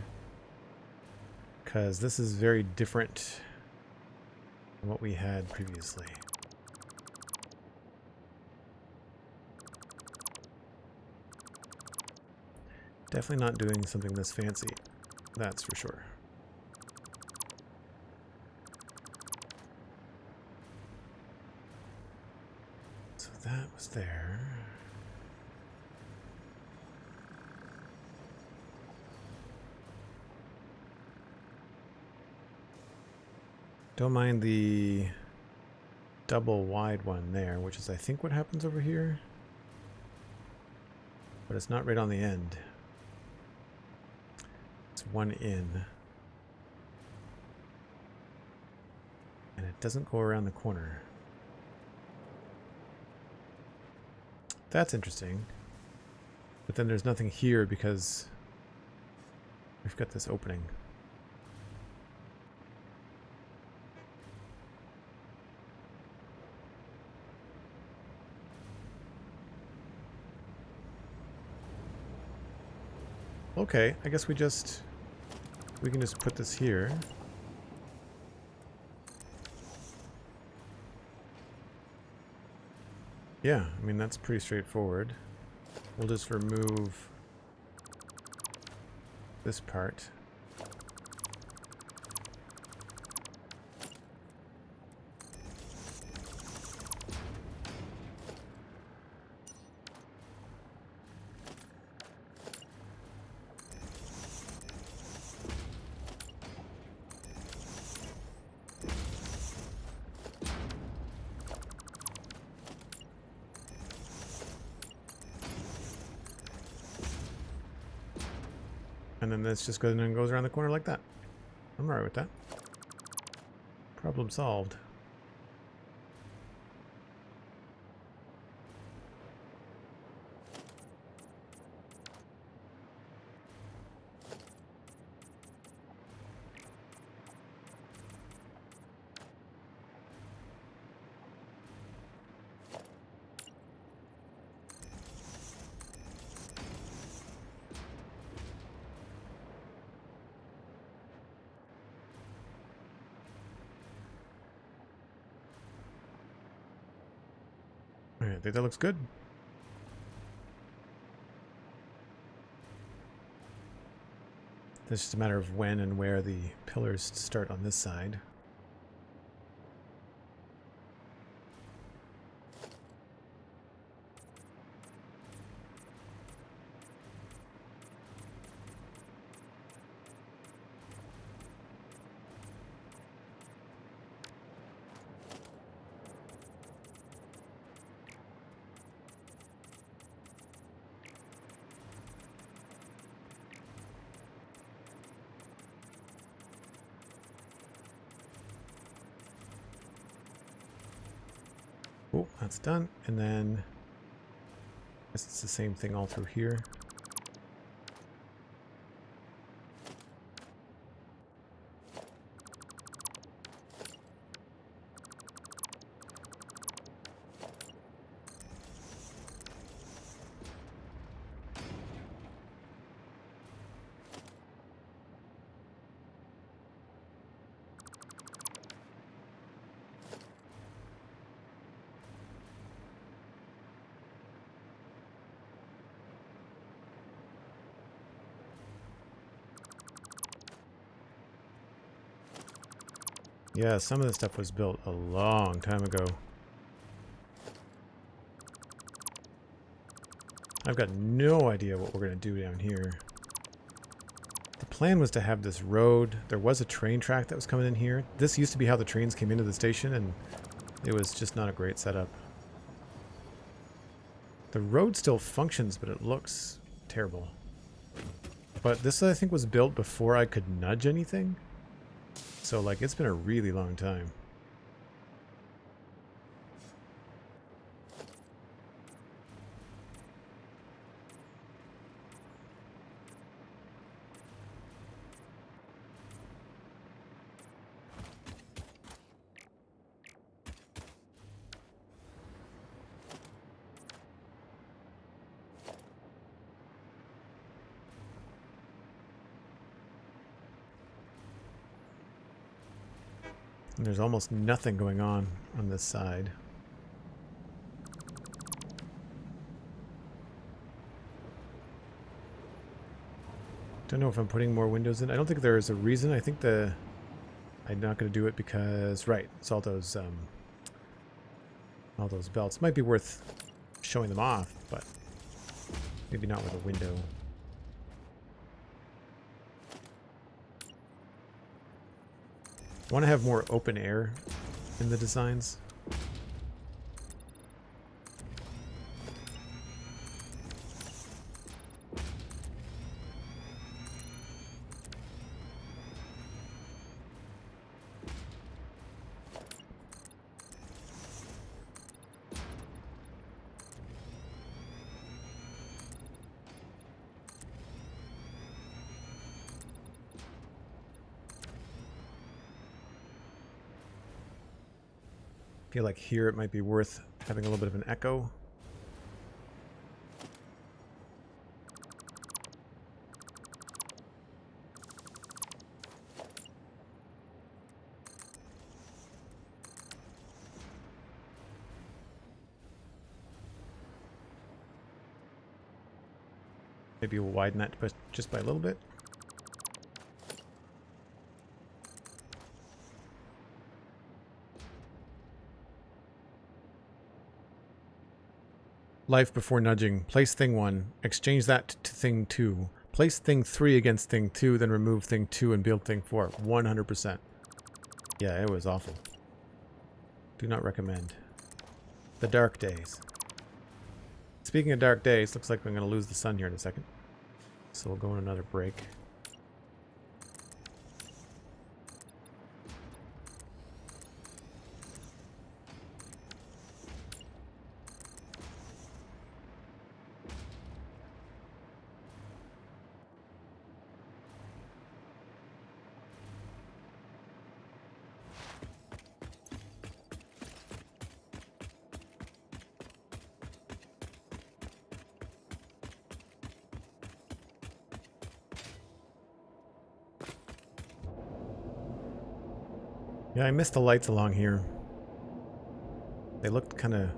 because this is very different than what we had previously. Definitely not doing something this fancy, that's for sure. So that was there. Don't mind the double wide one there, which is I think what happens over here. But it's not right on the end. It's one in. And it doesn't go around the corner. That's interesting. But then there's nothing here because we've got this opening. Okay, I guess we can just put this here. Yeah, I mean that's pretty straightforward. We'll just remove this part. And then this just goes in and goes around the corner like that. I'm alright with that. Problem solved. I think that looks good. It's just a matter of when and where the pillars start on this side. Oh, that's done. And then I guess it's the same thing all through here. Yeah, some of this stuff was built a long time ago. I've got no idea what we're going to do down here. The plan was to have this road. There was a train track that was coming in here. This used to be how the trains came into the station, and it was just not a great setup. The road still functions, but it looks terrible. But this, I think, was built before I could nudge anything. So, like, it's been a really long time. And there's almost nothing going on this side. Don't know if I'm putting more windows in. I don't think there is a reason. I think I'm not going to do it because, right, it's all those belts. Might be worth showing them off, but maybe not with a window. I want to have more open air in the designs. I feel like here it might be worth having a little bit of an echo. Maybe we'll widen that just by a little bit. Life before nudging. Place thing 1. Exchange that to thing 2. Place thing 3 against thing 2, then remove thing 2 and build thing 4. 100%. Yeah, it was awful. Do not recommend. The dark days. Speaking of dark days, looks like I'm going to lose the sun here in a second. So we'll go on another break. Yeah, I missed the lights along here. They looked kind of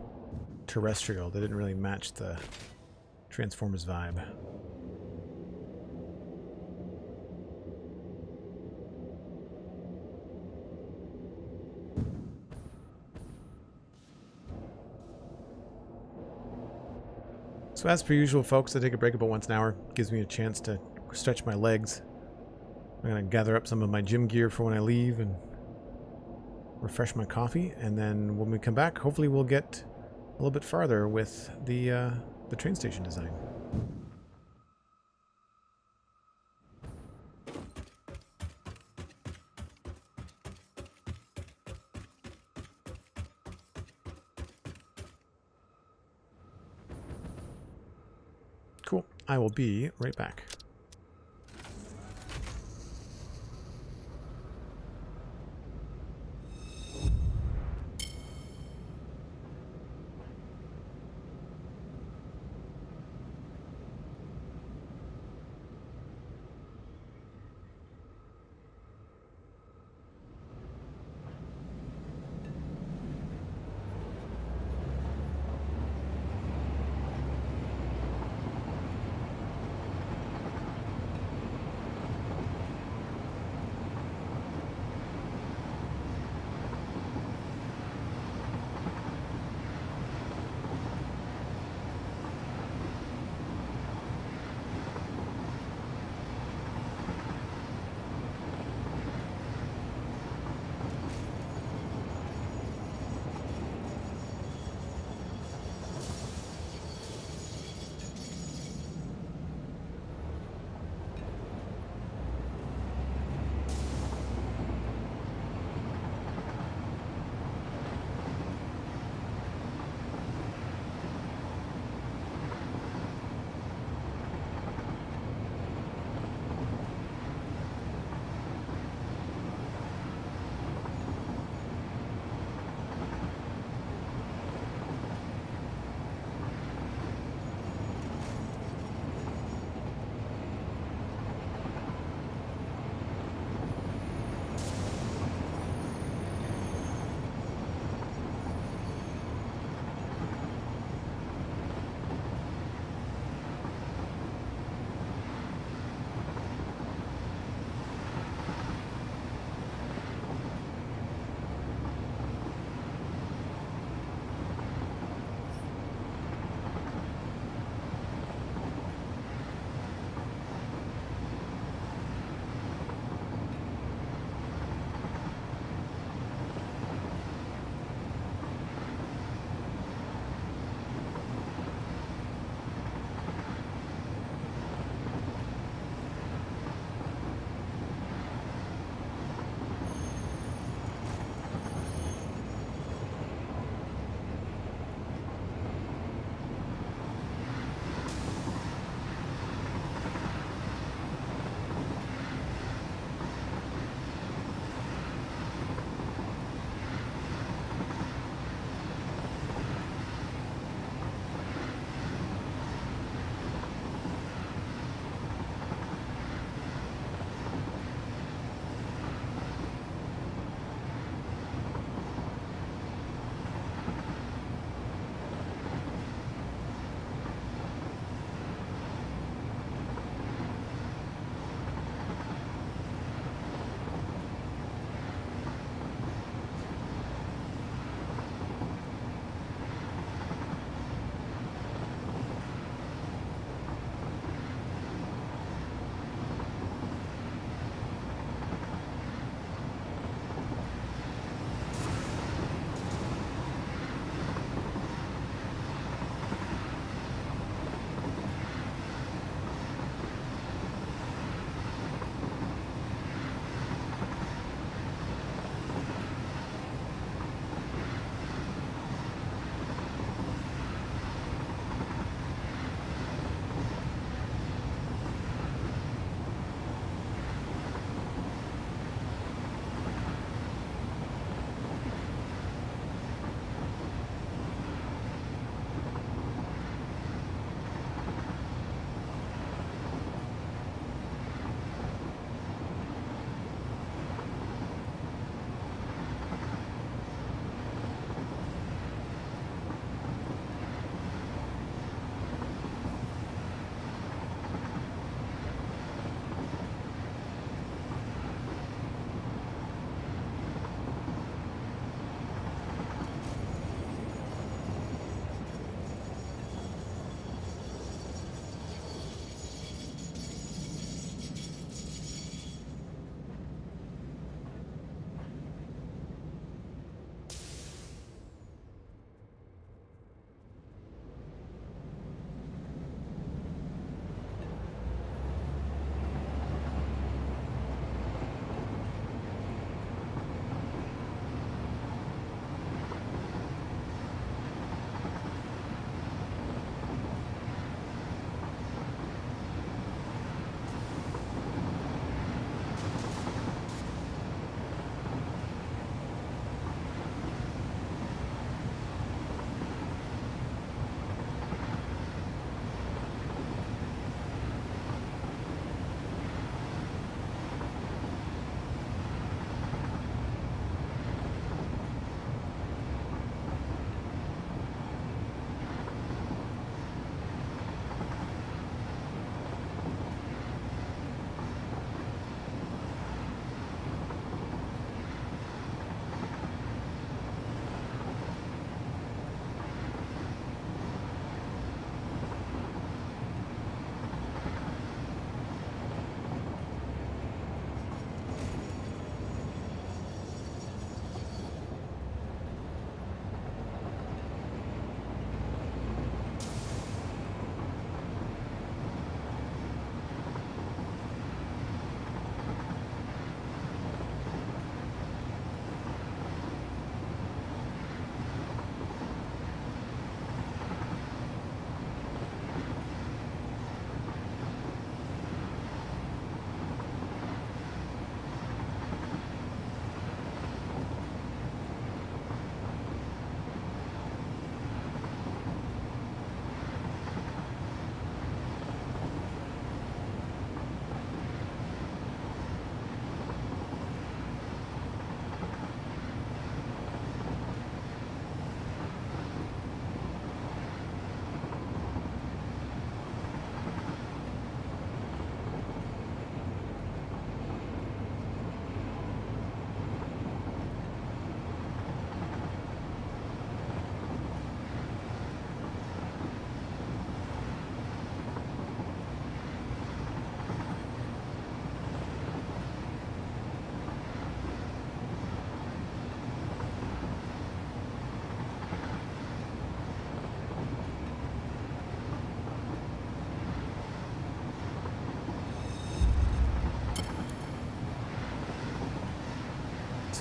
terrestrial. They didn't really match the Transformers vibe. So as per usual, folks, I take a break about once an hour. Gives me a chance to stretch my legs. I'm going to gather up some of my gym gear for when I leave and refresh my coffee. And then when we come back, hopefully we'll get a little bit farther with the train station design. Cool. I will be right back.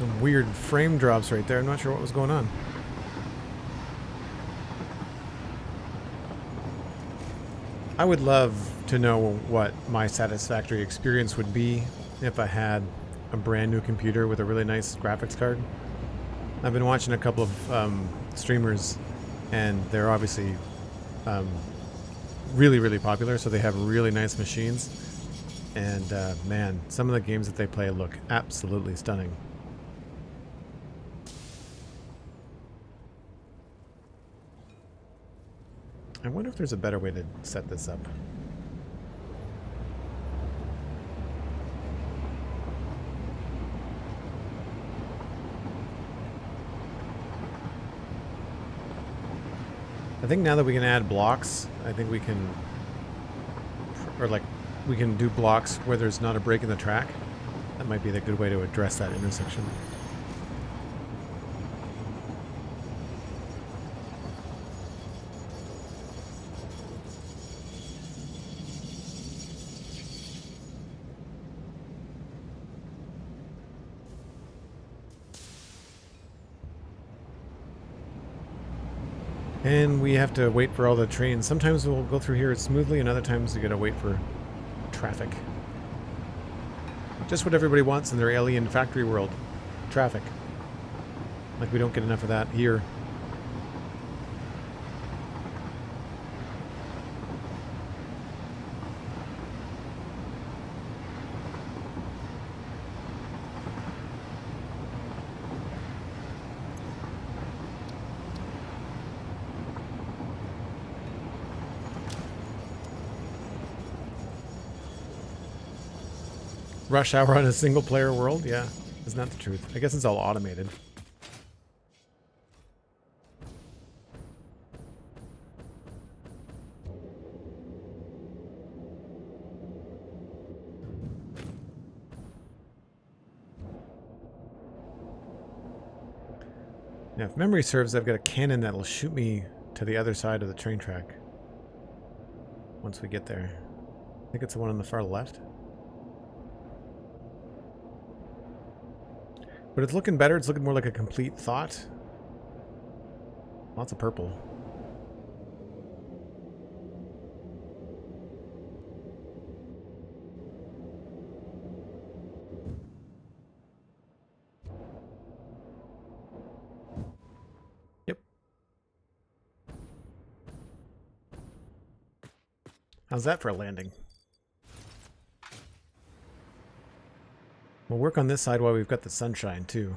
Some weird frame drops right there. I'm not sure what was going on. I would love to know what my Satisfactory experience would be if I had a brand new computer with a really nice graphics card. I've been watching a couple of streamers, and they're obviously really popular, so they have really nice machines. And man, some of the games that they play look absolutely stunning. I wonder if there's a better way to set this up. I think now that we can add blocks, I think we can, or like, we can do blocks where there's not a break in the track. That might be the good way to address that intersection. And we have to wait for all the trains. Sometimes we'll go through here smoothly, and other times you gotta wait for traffic. Just what everybody wants in their alien factory world. Traffic. Like we don't get enough of that here. Rush hour on a single player world? Yeah, isn't that the truth? I guess it's all automated. Now, if memory serves, I've got a cannon that'll shoot me to the other side of the train track once we get there. I think it's the one on the far left. But it's looking better. It's looking more like a complete thought. Lots of purple. Yep. How's that for a landing? We'll work on this side while we've got the sunshine, too.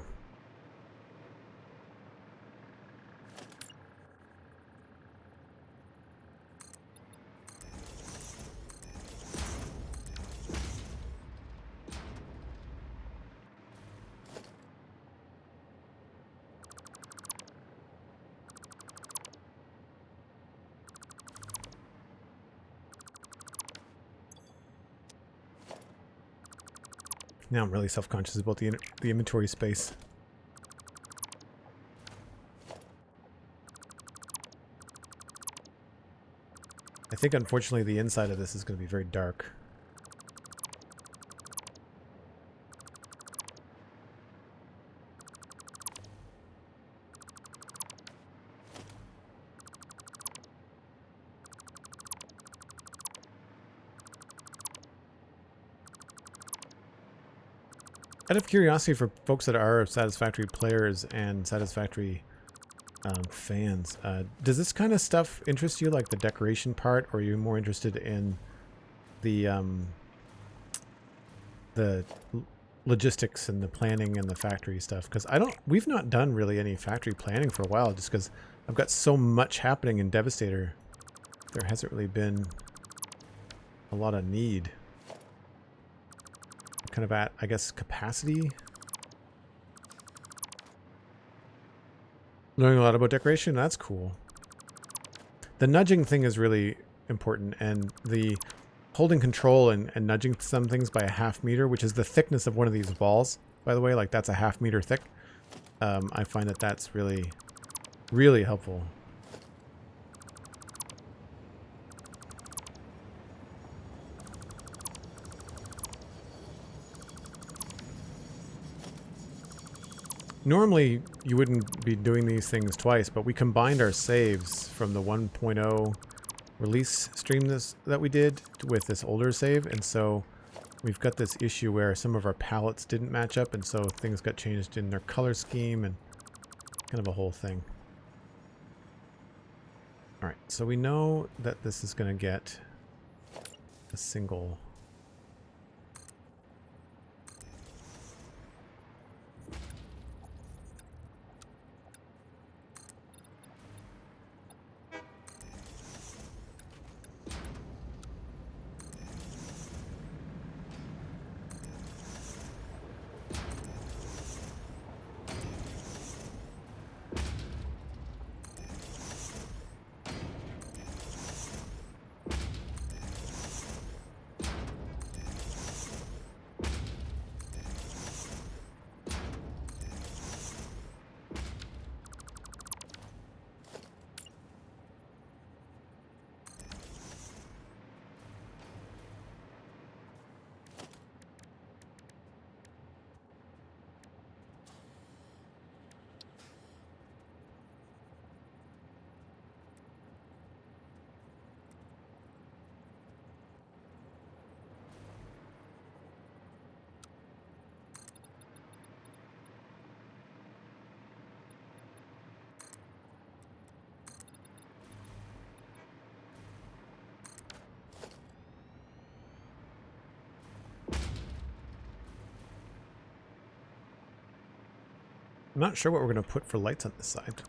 Now I'm really self-conscious about the inventory space. I think, unfortunately, the inside of this is going to be very dark. Out of curiosity, for folks that are Satisfactory players and Satisfactory fans, does this kind of stuff interest you, like the decoration part, or are you more interested in the logistics and the planning and the factory stuff? Because we've not done really any factory planning for a while, just because I've got so much happening in Devastator. There hasn't really been a lot of need. Kind of at, I guess, capacity. Learning a lot about decoration, that's cool. The nudging thing is really important, and the holding control and nudging some things by a ½ meter, which is the thickness of one of these walls, by the way, like that's a ½ meter thick. I find that that's really, really helpful. Normally, you wouldn't be doing these things twice, but we combined our saves from the 1.0 release stream that we did with this older save, and so we've got this issue where some of our palettes didn't match up, and so things got changed in their color scheme and kind of a whole thing. Alright, so we know that this is going to get a single. I'm not sure what we're going to put for lights on this side.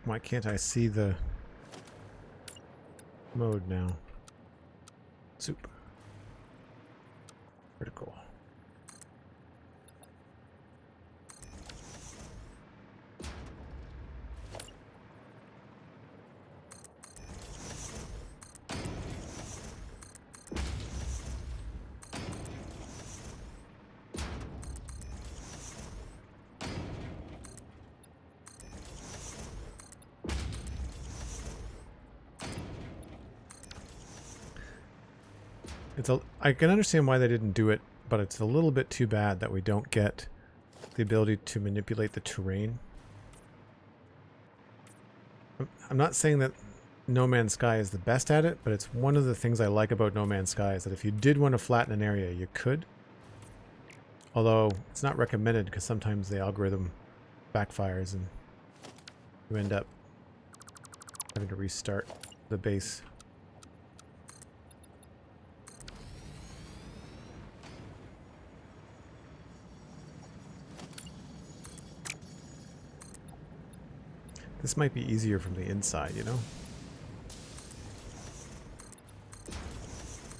Why can't I see the mode now? Soup. Critical. I can understand why they didn't do it, but it's a little bit too bad that we don't get the ability to manipulate the terrain. I'm not saying that No Man's Sky is the best at it, but it's one of the things I like about No Man's Sky is that if you did want to flatten an area, you could. Although it's not recommended because sometimes the algorithm backfires and you end up having to restart the base. This might be easier from the inside, you know?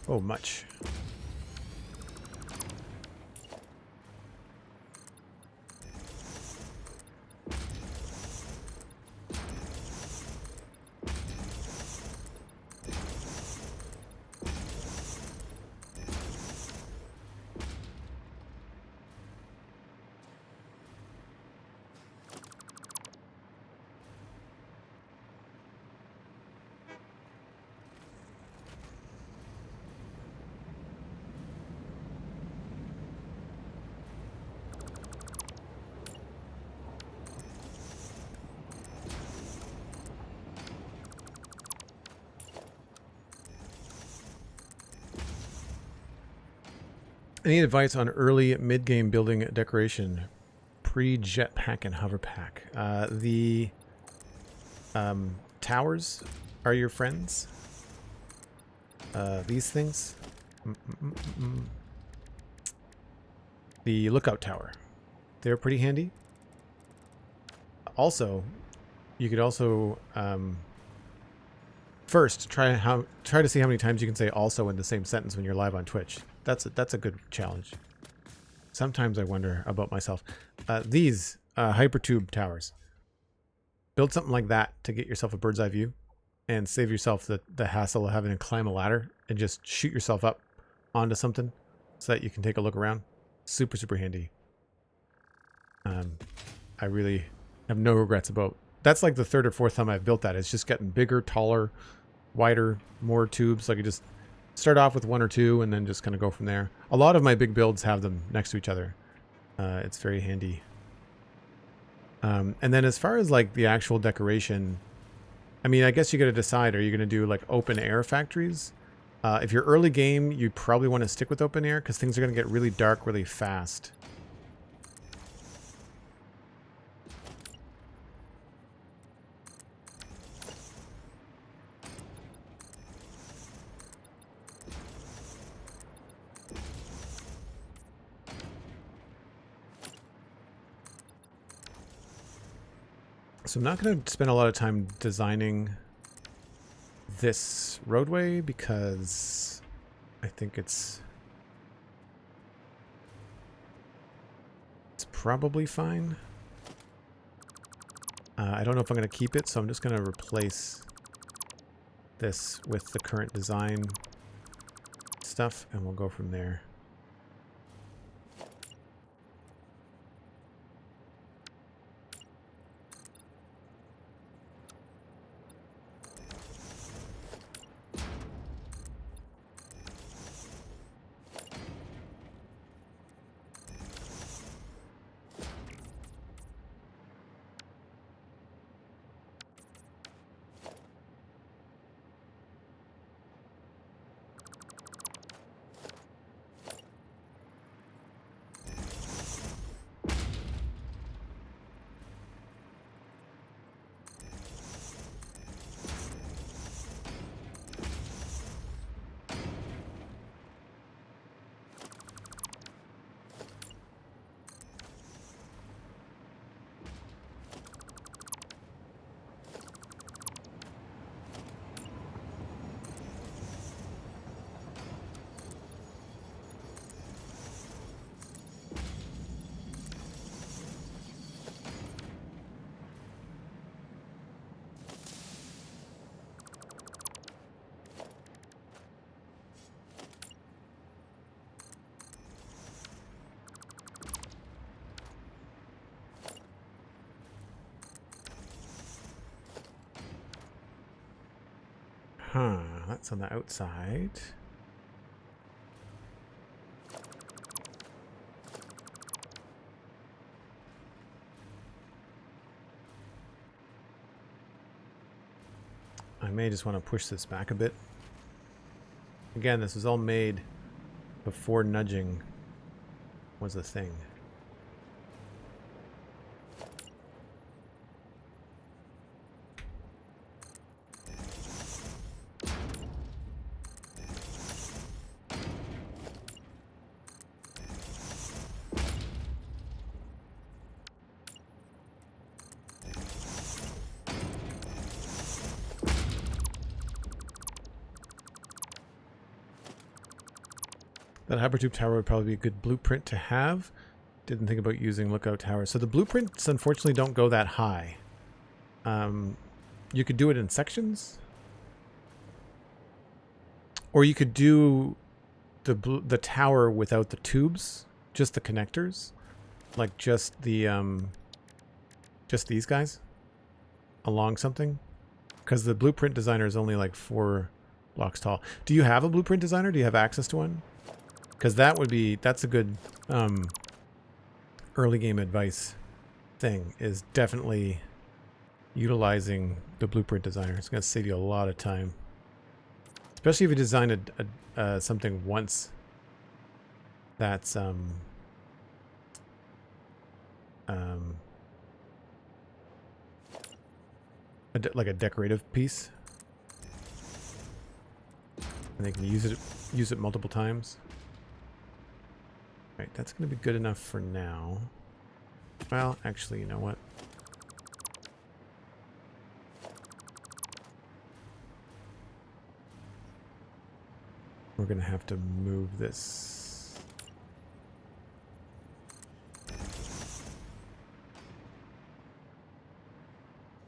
Oh, much. Any advice on early mid-game building decoration? pre-jetpack and hover pack. The towers are your friends. These things. The lookout tower. They're pretty handy. Also, you could also first try to see how many times you can say "also" in the same sentence when you're live on Twitch. That's a good challenge. Sometimes I wonder about myself. These hypertube towers. Build something like that to get yourself a bird's eye view, and save yourself the hassle of having to climb a ladder and just shoot yourself up onto something so that you can take a look around. Super, super handy. I really have no regrets about. That's like the third or fourth time I've built that. It's just getting bigger, taller, wider, more tubes. Like you just start off with one or two and then just kind of go from there. A lot of my big builds have them next to each other. It's very handy. And then as far as like the actual decoration, I mean, I guess you got to decide, are you going to do like open air factories? If you're early game, you probably want to stick with open air because things are going to get really dark really fast. So I'm not going to spend a lot of time designing this roadway because I think it's probably fine. I don't know if I'm going to keep it, so I'm just going to replace this with the current design stuff, and we'll go from there. Huh, that's on the outside. I may just want to push this back a bit. Again, this was all made before nudging was a thing. That hypertube tower would probably be a good blueprint to have. Didn't think about using lookout towers. So the blueprints unfortunately don't go that high. You could do it in sections. Or you could do the tower without the tubes, just the connectors. Like just the just these guys along something. Because the blueprint designer is only like 4 blocks tall. Do you have a blueprint designer? Do you have access to one? Because that's a good early game advice thing, is definitely utilizing the blueprint designer. It's going to save you a lot of time. Especially if you design something once that's like a decorative piece, and they can use it multiple times. Right, that's going to be good enough for now. Well, actually, you know what? We're going to have to move this.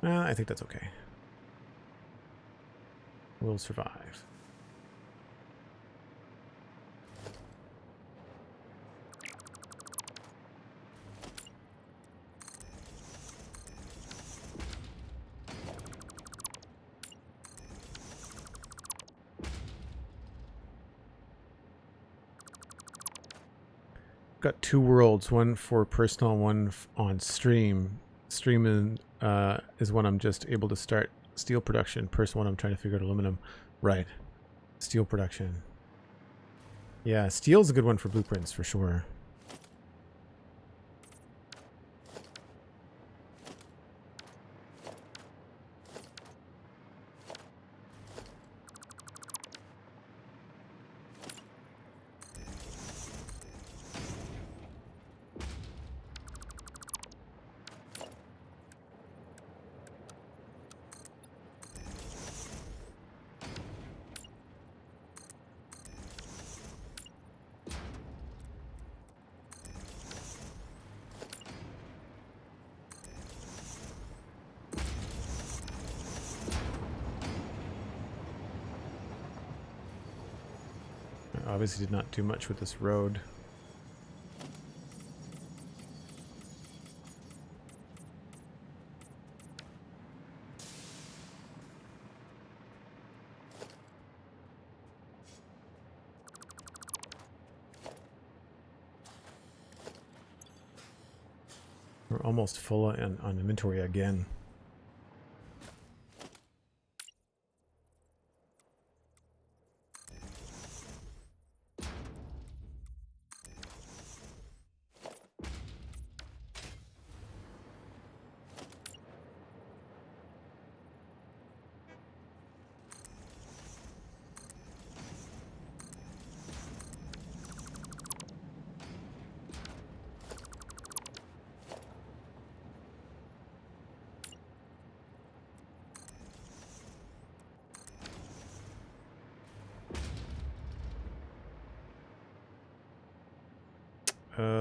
I think that's okay. We'll survive. Got two worlds, one for personal, one on stream. Stream is when I'm just able to start steel production. Personal one, I'm trying to figure out aluminum. Right. Steel production. Yeah, steel's a good one for blueprints for sure. Obviously did not do much with this road. We're almost full on inventory again.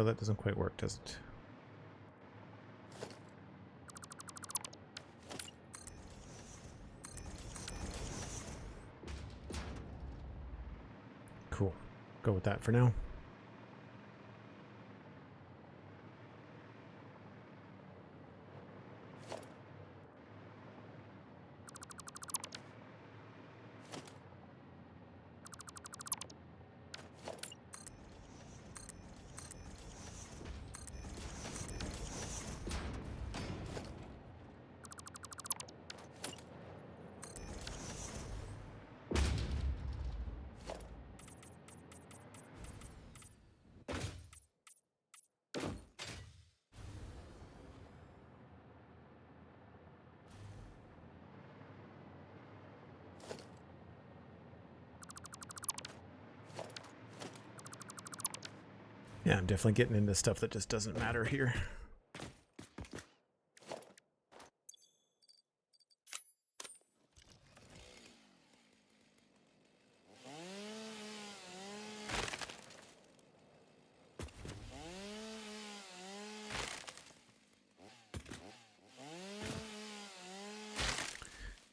That doesn't quite work, does it? Cool. Go with that for now. Yeah, I'm definitely getting into stuff that just doesn't matter here.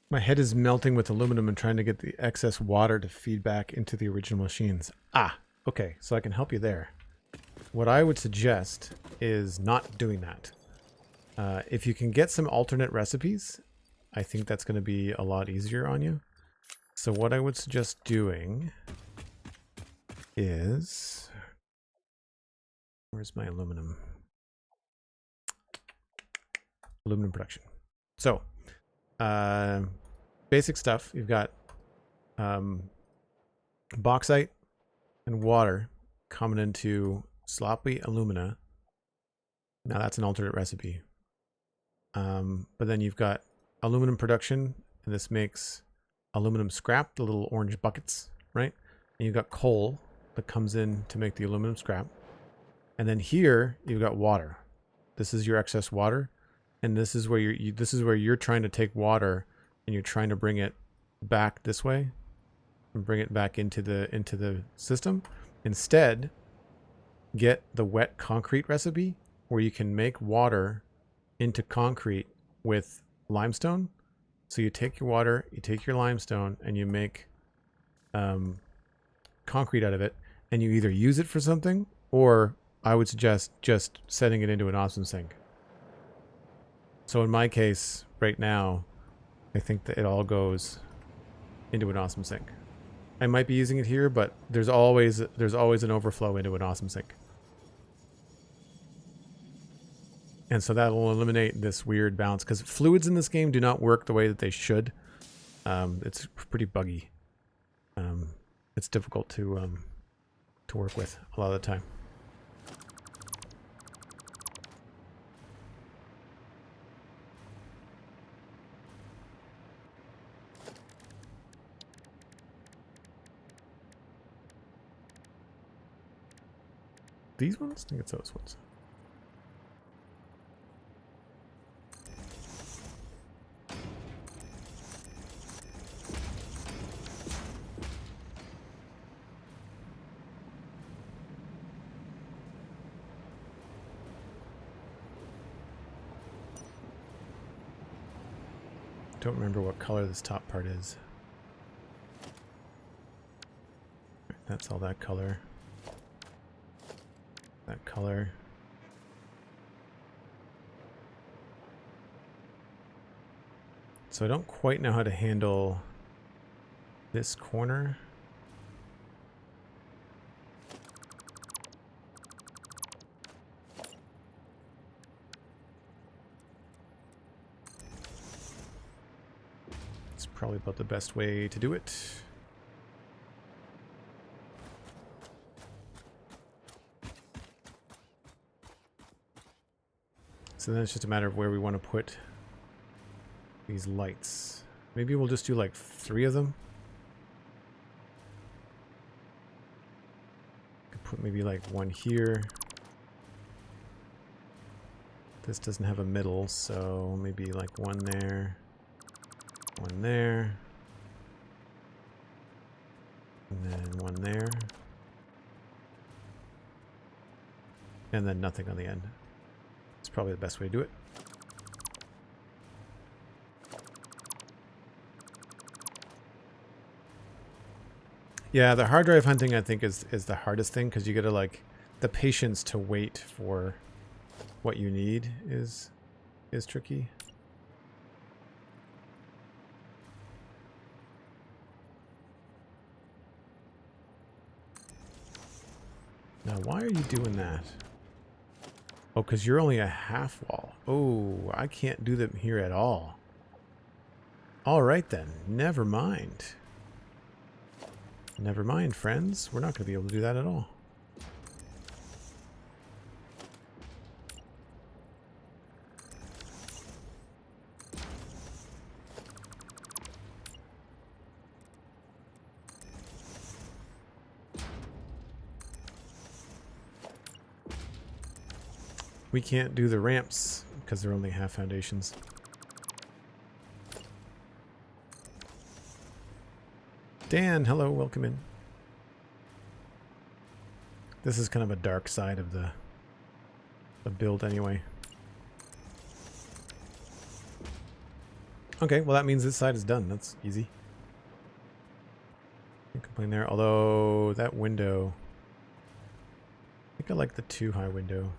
My head is melting with aluminum and trying to get the excess water to feed back into the original machines. Ah, okay, so I can help you there. What I would suggest is not doing that. If you can get some alternate recipes, I think that's going to be a lot easier on you. So what I would suggest doing is... Where's my aluminum? Aluminum production. So, basic stuff. You've got bauxite and water coming into sloppy alumina Now that's an alternate recipe. But then you've got aluminum production, and this makes aluminum scrap, the little orange buckets, right? And you've got coal that comes in to make the aluminum scrap. And then here you've got water. This is your excess water, and this is where you're trying to take water and you're trying to bring it back this way and bring it back into the system. Instead, get the wet concrete recipe where you can make water into concrete with limestone. So you take your water, you take your limestone, and you make concrete out of it, and you either use it for something, or I would suggest just setting it into an awesome sink. So in my case, right now, I think that it all goes into an awesome sink. I might be using it here, but there's always an overflow into an awesome sink. And so that will eliminate this weird balance, because fluids in this game do not work the way that they should. It's pretty buggy. It's difficult to work with a lot of the time. These ones? I think it's those ones. Don't remember what color this top part is. That's all that color. That color. So I don't quite know how to handle this corner. It's probably about the best way to do it. So then it's just a matter of where we want to put these lights. Maybe we'll just do like 3 of them. Could put maybe like 1 here. This doesn't have a middle, so maybe like 1 there, 1 there, and then 1 there, and then nothing on the end. It's probably the best way to do it. Yeah, the hard drive hunting I think is the hardest thing, because you gotta like the patience to wait for what you need is tricky. Now why are you doing that? Oh, because you're only a half wall. Oh, I can't do them here at all. All right then, never mind. Never mind, friends. We're not going to be able to do that at all. We can't do the ramps because they're only half foundations. Dan, hello, welcome in. This is kind of a dark side of the build anyway. Okay, well that means this side is done. That's easy. Can't complain there. Although that window, I think I like the too high window.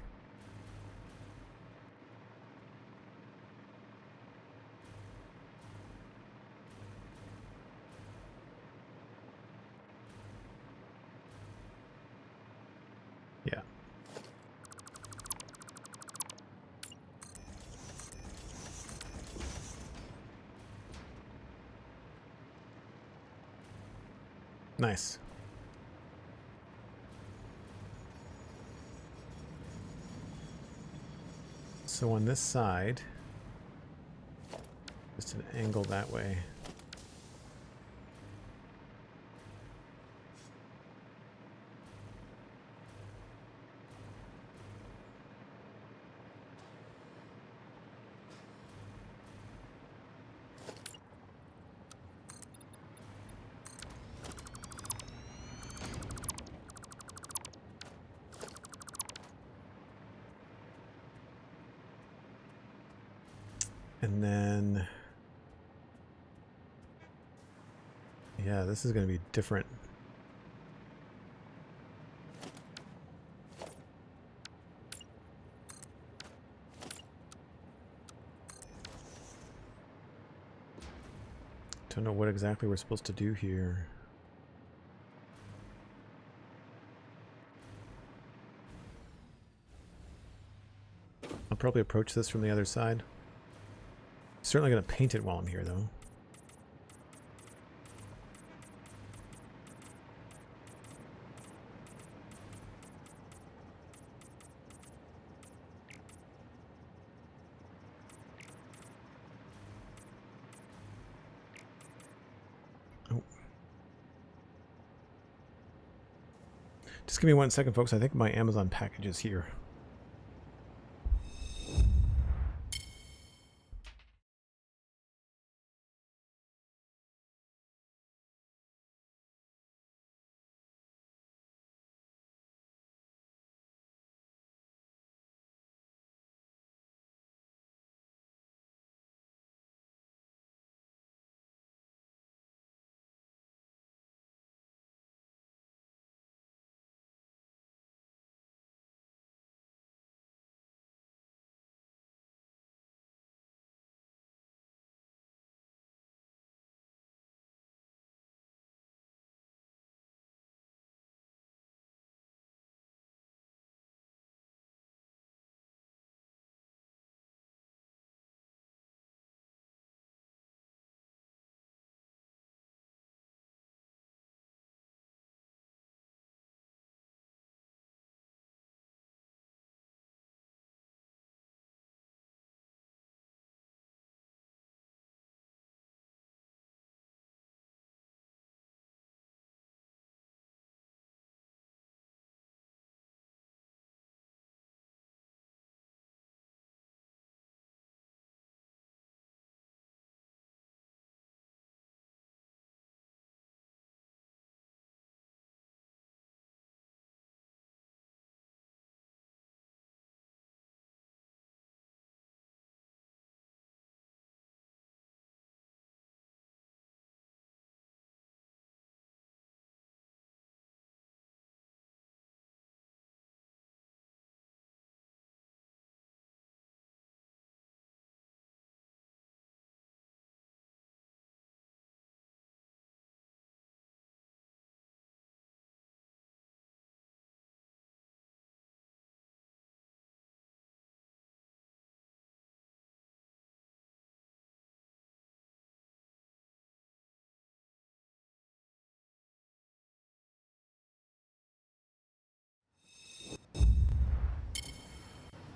Yeah. Nice. So on this side, just an angle that way. And then, yeah, this is going to be different. Don't know what exactly we're supposed to do here. I'll probably approach this from the other side. Certainly going to paint it while I'm here, though. Oh. Just give me 1 second, folks. I think my Amazon package is here.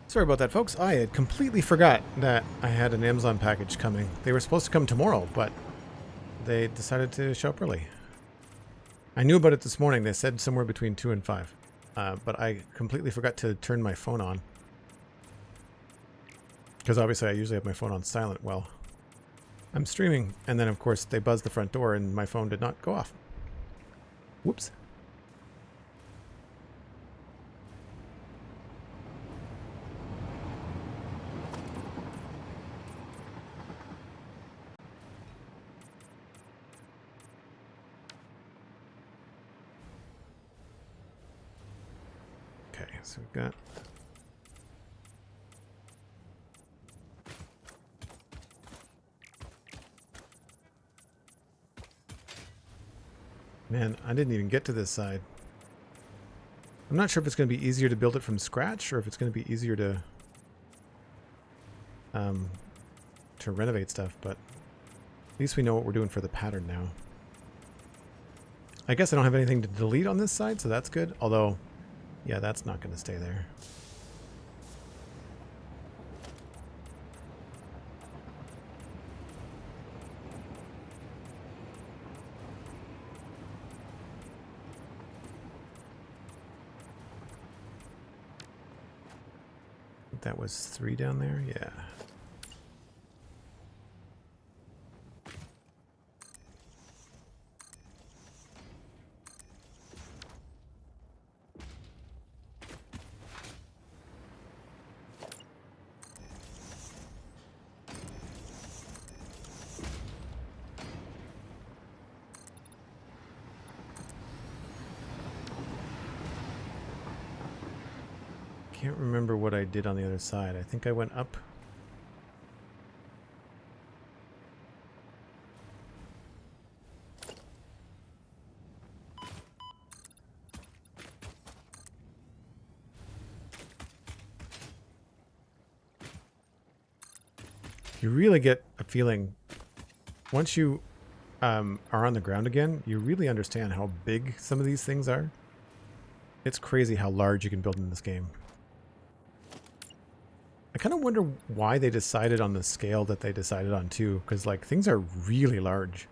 Sorry about that, folks. I had completely forgot that I had an Amazon package coming. They were supposed to come tomorrow, but they decided to show up early. I knew about it this morning. They said somewhere between 2 and 5. But I completely forgot to turn my phone on. Because obviously I usually have my phone on silent while I'm streaming. And then, of course, they buzzed the front door and my phone did not go off. Whoops. Okay, so we've got... Man, I didn't even get to this side. I'm not sure if it's going to be easier to build it from scratch or if it's going to be easier to renovate stuff, but at least we know what we're doing for the pattern now. I guess I don't have anything to delete on this side, so that's good. Although, yeah, that's not going to stay there. think that was 3 down there. Yeah. Can't remember what I did on the other side. I think I went up. You really get a feeling once you are on the ground again, you really understand how big some of these things are. It's crazy how large you can build in this game. I kind of wonder why they decided on the scale that they decided on too, because like things are really large.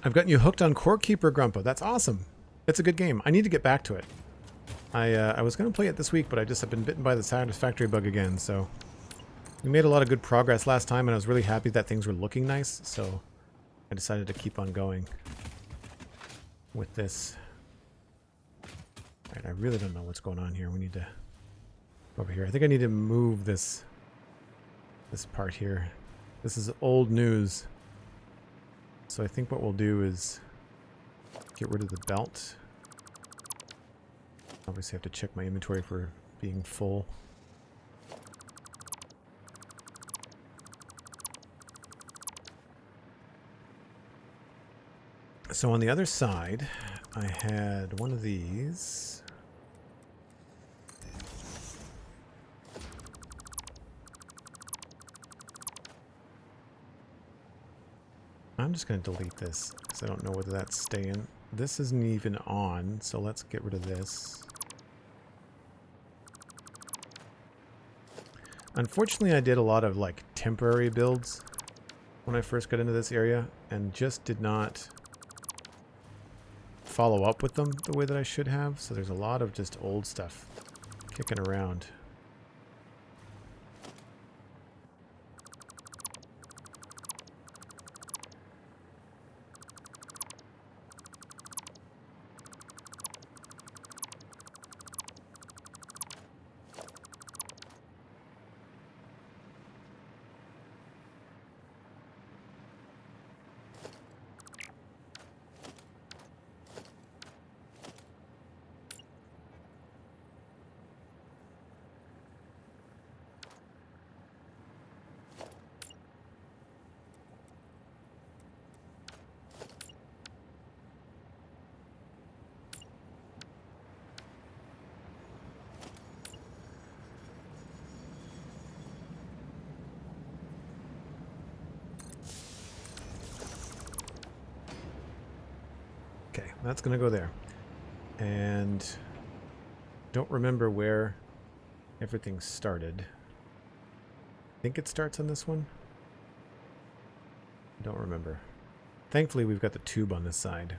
I've gotten you hooked on Core Keeper, Grumpa. That's awesome. It's a good game. I need to get back to it. I was going to play it this week, but I just have been bitten by the Satisfactory bug again, so... We made a lot of good progress last time, and I was really happy that things were looking nice, so I decided to keep on going with this. Alright, I really don't know what's going on here. We need to... Over here. I think I need to move this part here. This is old news. So I think what we'll do is get rid of the belt. Obviously I have to check my inventory for being full. So on the other side, I had one of these. I'm just going to delete this because I don't know whether that's staying. This isn't even on, so let's get rid of this. Unfortunately, I did a lot of like temporary builds when I first got into this area and just did not follow up with them the way that I should have. So there's a lot of just old stuff kicking around. Okay, that's going to go there. And don't remember where everything started. I think it starts on this one. Don't remember. Thankfully, we've got the tube on this side.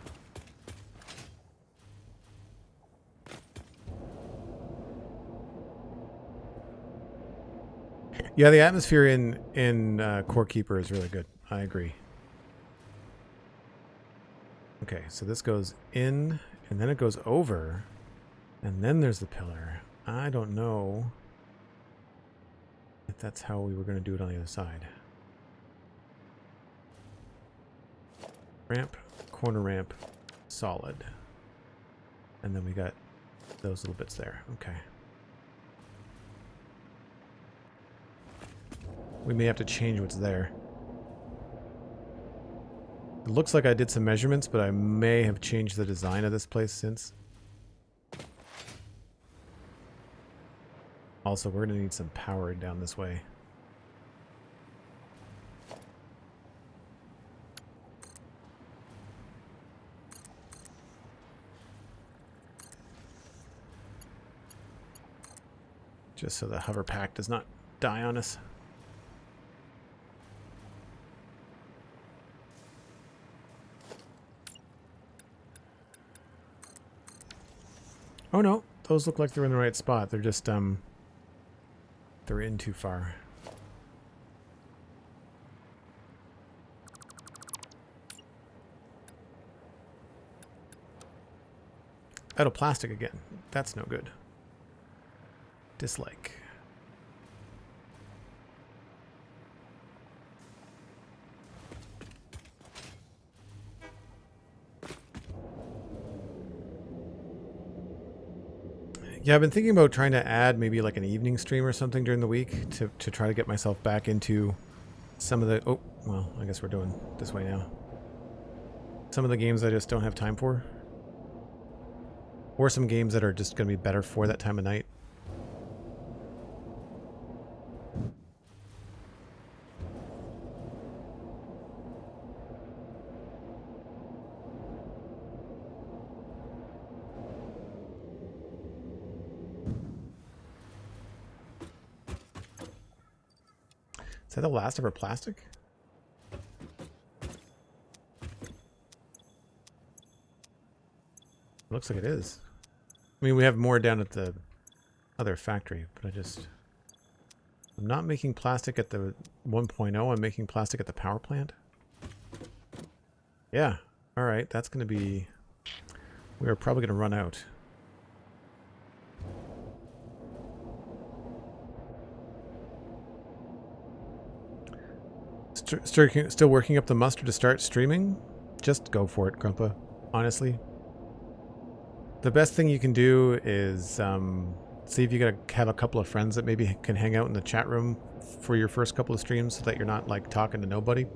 Yeah, the atmosphere in Core Keeper is really good. I agree. Okay, so this goes in, and then it goes over, and then there's the pillar. I don't know if that's how we were going to do it on the other side. Ramp, corner ramp, solid. And then we got those little bits there. Okay. We may have to change what's there. It looks like I did some measurements, but I may have changed the design of this place since. Also, we're going to need some power down this way. just so the hover pack does not die on us. Oh no, those look like they're in the right spot. They're just, they're in too far. Out of plastic again. That's no good. Dislike. Yeah, I've been thinking about trying to add maybe like an evening stream or something during the week to try to get myself back into some of the... Oh, well, I guess we're doing this way now. Some of the games I just don't have time for. Or some games that are just going to be better for that time of night. Is that the last of our plastic? Looks like it is. I mean, we have more down at the other factory, but I'm not making plastic at the 1.0. I'm making plastic at the power plant. Yeah. All right. That's going to be... We're probably going to run out. Still working up the muster to start streaming? Just go for it, Grandpa. Honestly. The best thing you can do is see if you can have a couple of friends that maybe can hang out in the chat room for your first couple of streams so that you're not like talking to nobody.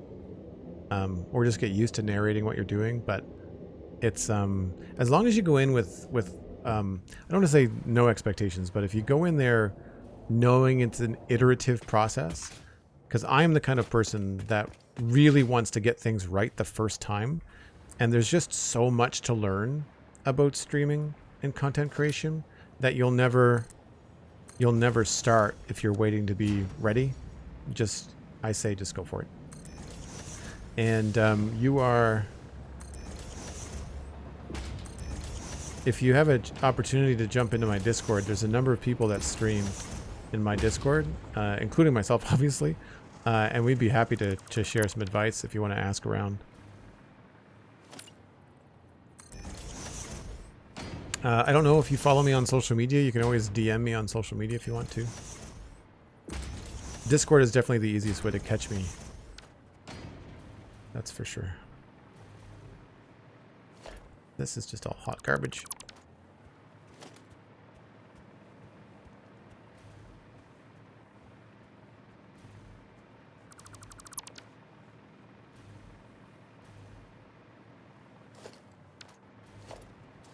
Or just get used to narrating what you're doing. But it's as long as you go in with I don't want to say no expectations, but if you go in there knowing it's an iterative process, because I'm the kind of person that really wants to get things right the first time, and there's just so much to learn about streaming and content creation that you'll never start if you're waiting to be ready. I say just go for it. And you are, if you have an opportunity to jump into my Discord, there's a number of people that stream in my Discord, including myself, obviously, and we'd be happy to share some advice if you want to ask around. I don't know if you follow me on social media. You can always DM me on social media if you want to. Discord is definitely the easiest way to catch me. That's for sure. This is just all hot garbage.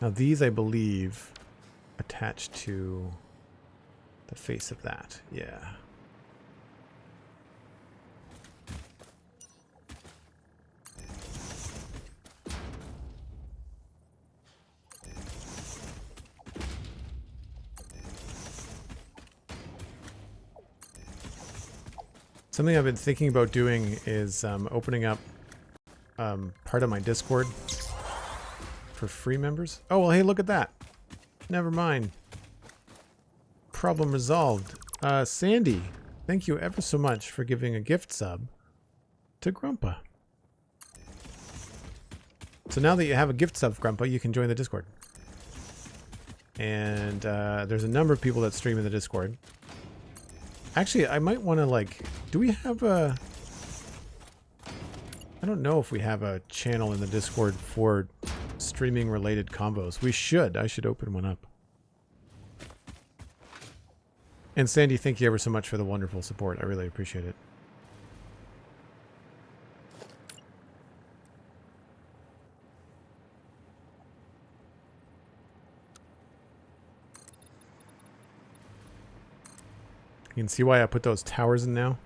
Now these, I believe, attach to the face of that. Yeah. Something I've been thinking about doing is opening up part of my Discord for free members. Oh, well, hey, look at that. Never mind. Problem resolved. Sandy, thank you ever so much for giving a gift sub to Grandpa. So now that you have a gift sub, Grandpa, you can join the Discord. And there's a number of people that stream in the Discord. Actually, I might want to, like, do we have a... I don't know if we have a channel in the Discord for streaming related combos. We should. I should open one up. And Sandy, thank you ever so much for the wonderful support. I really appreciate it. You can see why I put those towers in now.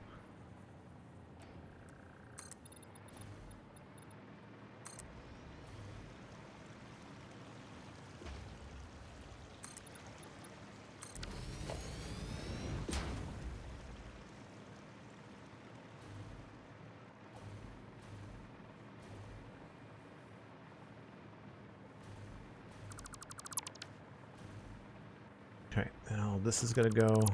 Okay, now this is gonna go.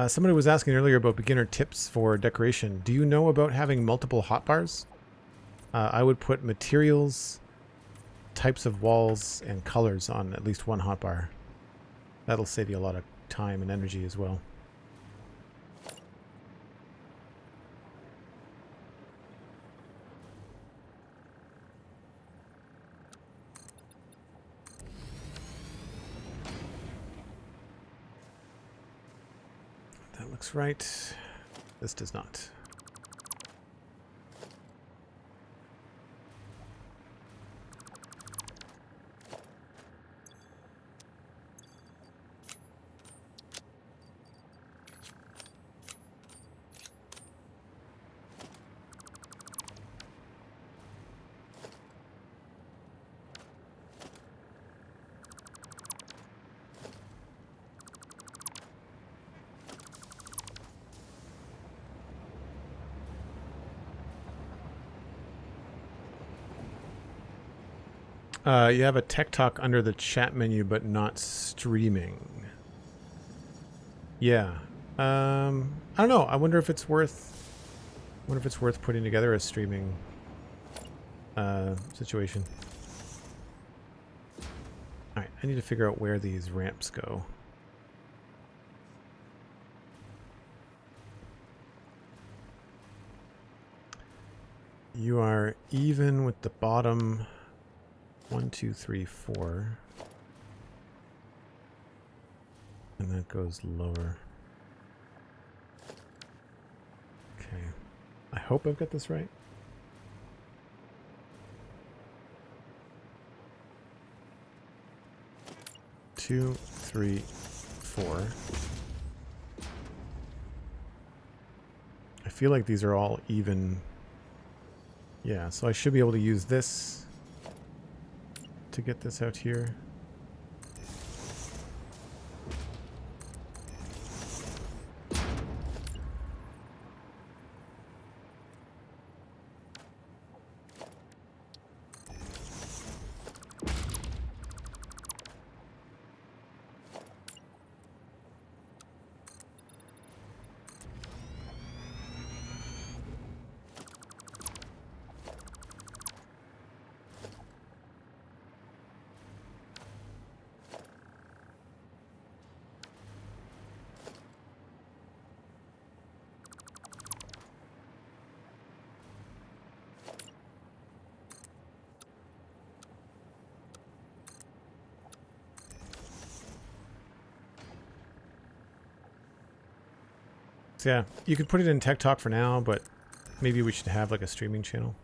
Somebody was asking earlier about beginner tips for decoration. Do you know about having multiple hotbars? I would put materials, types of walls, and colors on at least one hotbar. That'll save you a lot of time and energy as well. That looks right. This does not. You have a tech talk under the chat menu, but not streaming. Yeah. I don't know. I wonder if it's worth. Putting together a streaming situation. All right. I need to figure out where these ramps go. You are even with the bottom. 1, 2, 3, 4. And that goes lower. Okay. I hope I've got this right. Two, 3, 4. I feel like these are all even. Yeah, so I should be able to use this to get this out here. So yeah, you could put it in Tech Talk for now, but maybe we should have like a streaming channel.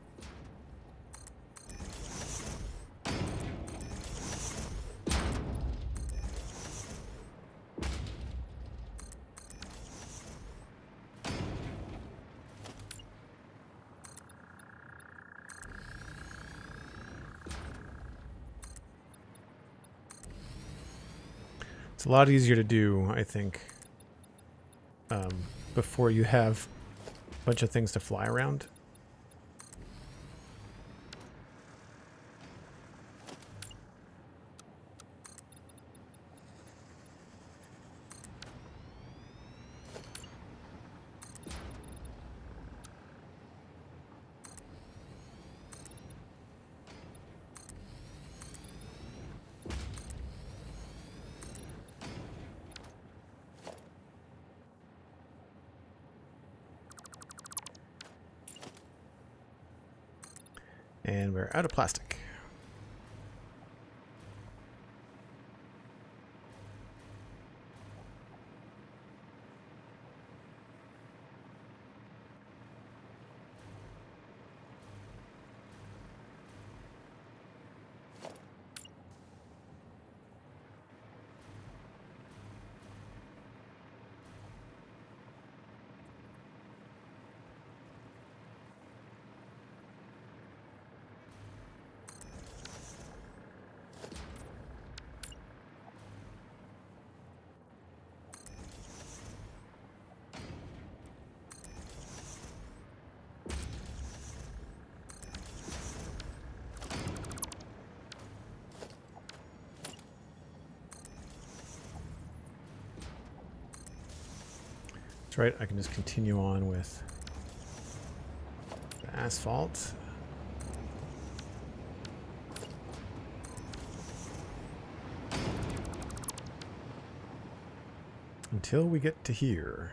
It's a lot easier to do, I think, before you have a bunch of things to fly around. And we're out of plastic. That's right, I can just continue on with the asphalt. Until we get to here.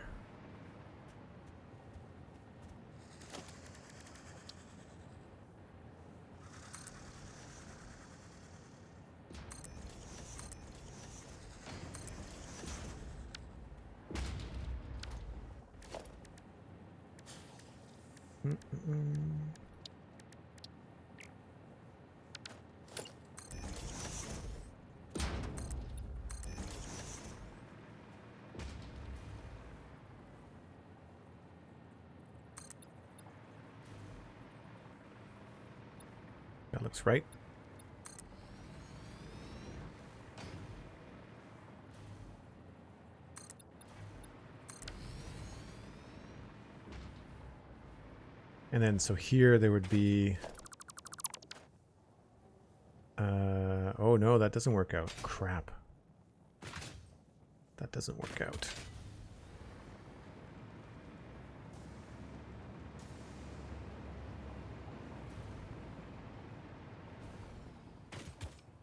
That looks right. And then so here there would be oh no, that doesn't work out. Crap. That doesn't work out.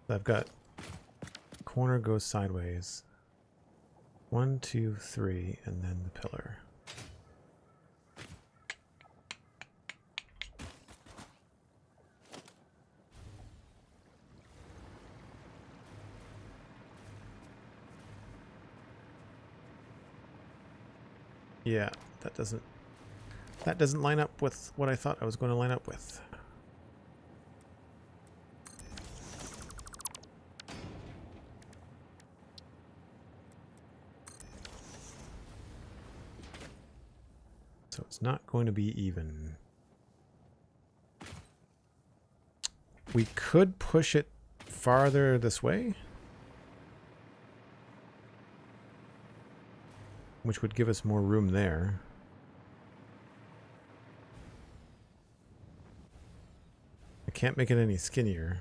I've got corner goes sideways. 1, 2, 3, and then the pillar. Yeah, that doesn't line up with what I thought I was going to line up with. So it's not going to be even. We could push it farther this way, which would give us more room there. I can't make it any skinnier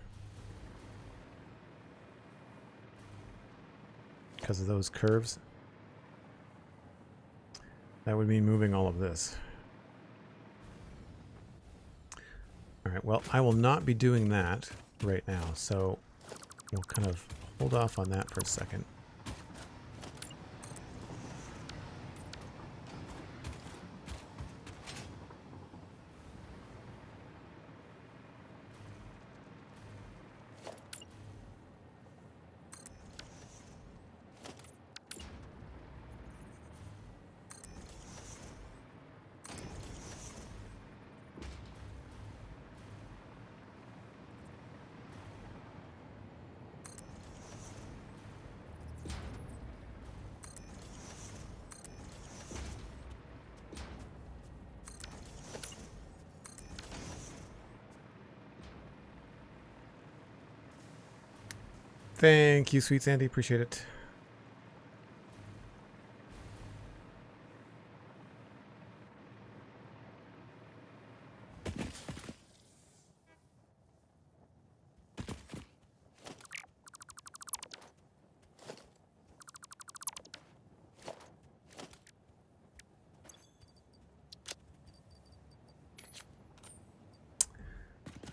because of those curves. That would mean moving all of this. All right, well, I will not be doing that right now, so we'll kind of hold off on that for a second. Thank you, SweetSandi. Appreciate it.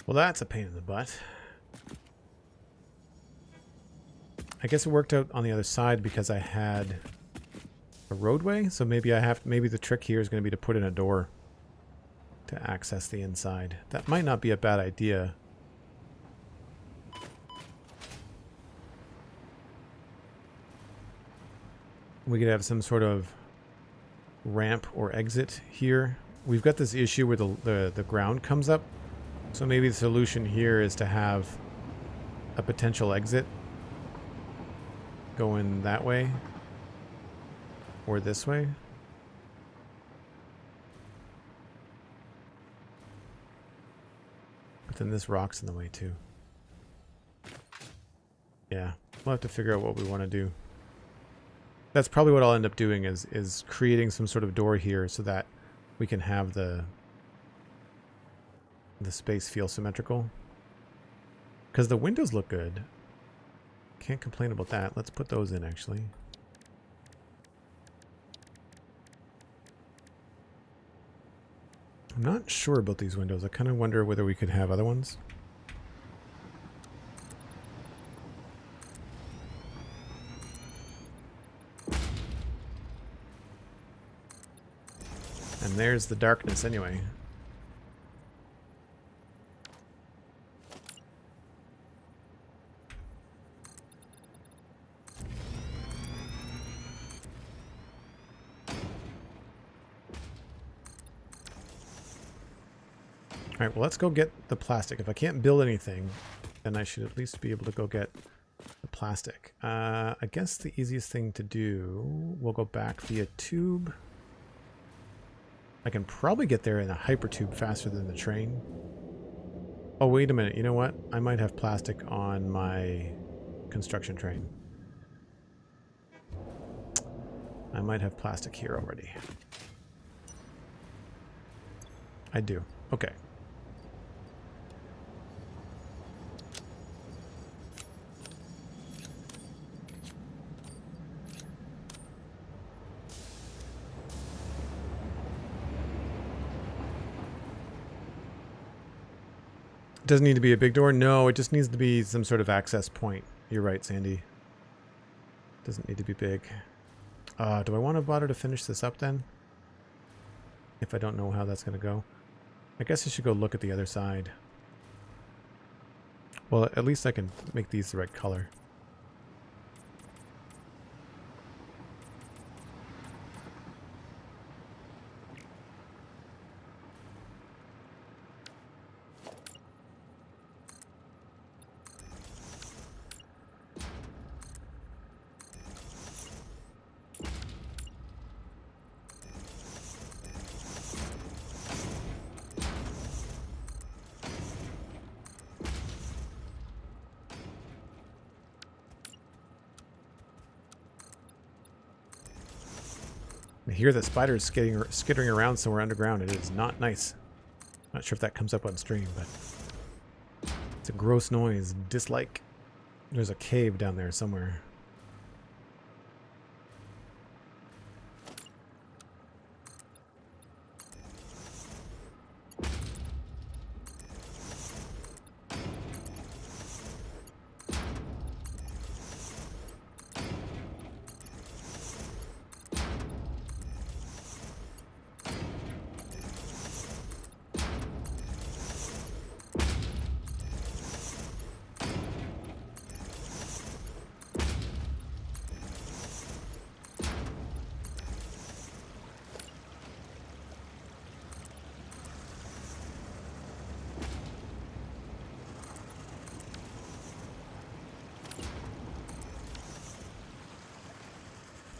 Well, that's a pain in the butt. I guess it worked out on the other side because I had a roadway, so maybe the trick here is going to be to put in a door to access the inside. That might not be a bad idea. We could have some sort of ramp or exit here. We've got this issue where the ground comes up, so maybe the solution here is to have a potential exit going that way or this way. But then this rock's in the way too. Yeah, we'll have to figure out what we want to do. That's probably what I'll end up doing is creating some sort of door here so that we can have the space feel symmetrical. Because the windows look good. Can't complain about that. Let's put those in, actually. I'm not sure about these windows. I kind of wonder whether we could have other ones. And there's the darkness anyway. Alright, well, let's go get the plastic. If I can't build anything, then I should at least be able to go get the plastic. I guess the easiest thing to do, we'll go back via tube. I can probably get there in a hypertube faster than the train. Oh, wait a minute. You know what? I might have plastic on my construction train. I might have plastic here already. I do. Okay. Doesn't need to be a big door. No, it just needs to be some sort of access point. You're right, Sandy. Doesn't need to be big. Do I want to bother to finish this up then? If I don't know how that's going to go. I guess I should go look at the other side. Well, at least I can make these the right color. I hear the spiders skittering around somewhere underground. It is not nice. Not sure if that comes up on stream, but it's a gross noise. Dislike. There's a cave down there somewhere.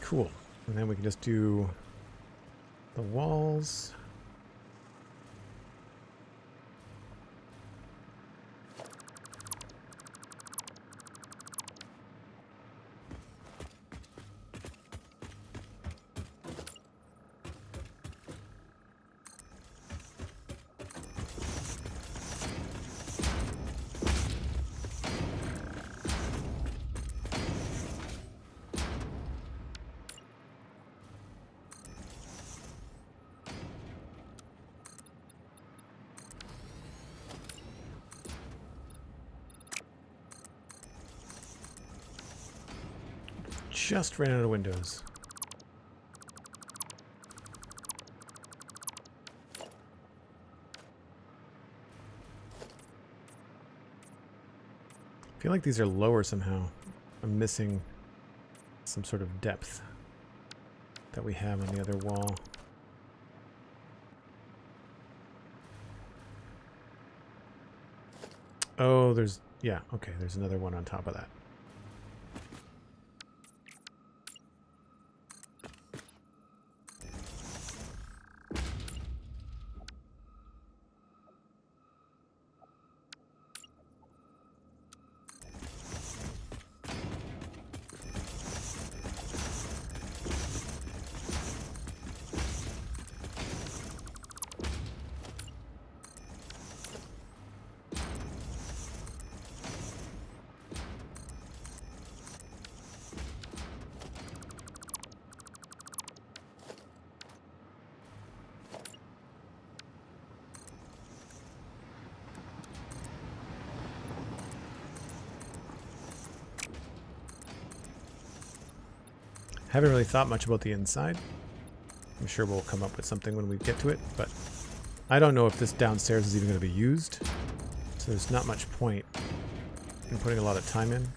Cool. And then we can just do the walls. Just ran out of windows. I feel like these are lower somehow. I'm missing some sort of depth that we have on the other wall. Oh, there's... yeah, okay, there's another one on top of that. Haven't really thought much about the inside. I'm sure we'll come up with something when we get to it, but I don't know if this downstairs is even going to be used. So there's not much point in putting a lot of time in.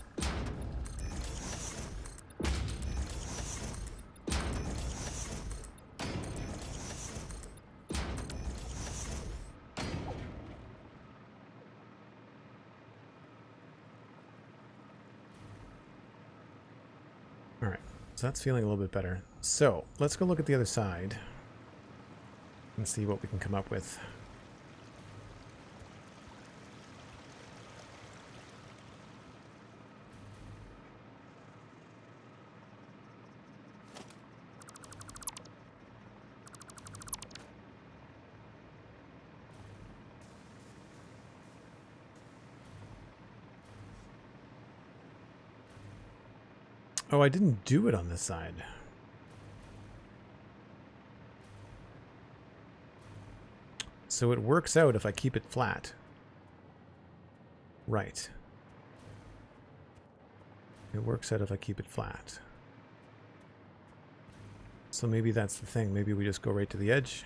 Alright, so that's feeling a little bit better. So let's go look at the other side and see what we can come up with. Oh, I didn't do it on this side. So it works out if I keep it flat. Right. It works out if I keep it flat. So maybe that's the thing. Maybe we just go right to the edge.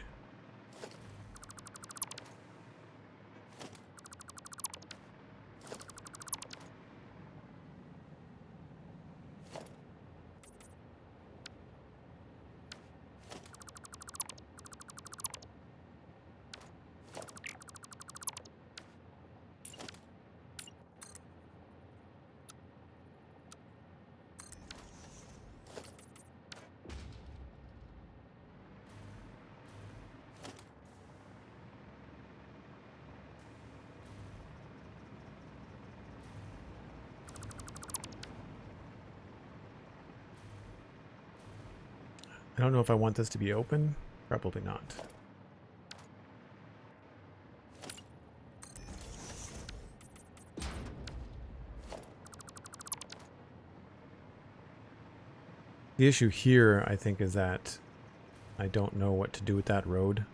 I don't know if I want this to be open. Probably not. The issue here, I think, is that I don't know what to do with that road.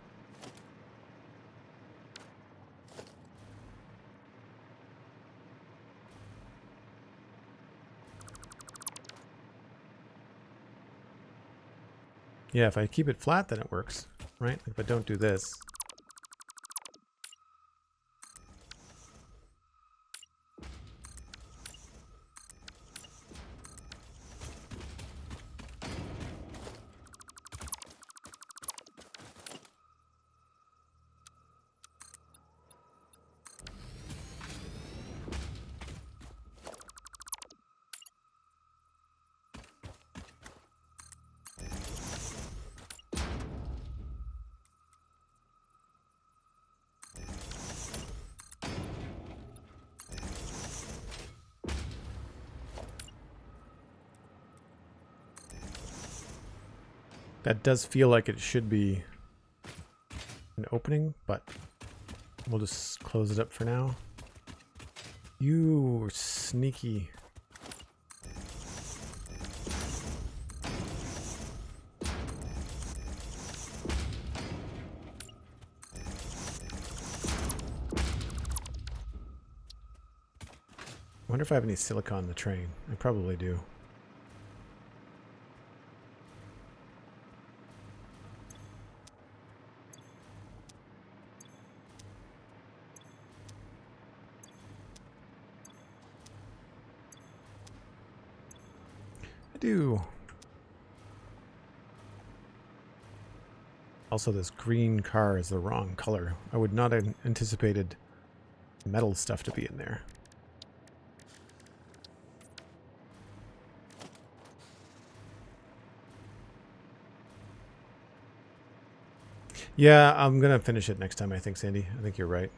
Yeah, if I keep it flat, then it works, right? If I don't do this. That does feel like it should be an opening, but we'll just close it up for now. You sneaky. I wonder if I have any silicon in the train. I probably do. I do. Also, this green car is the wrong color. I would not have anticipated metal stuff to be in there. Yeah, I'm gonna finish it next time, I think, Sandy. I think you're right.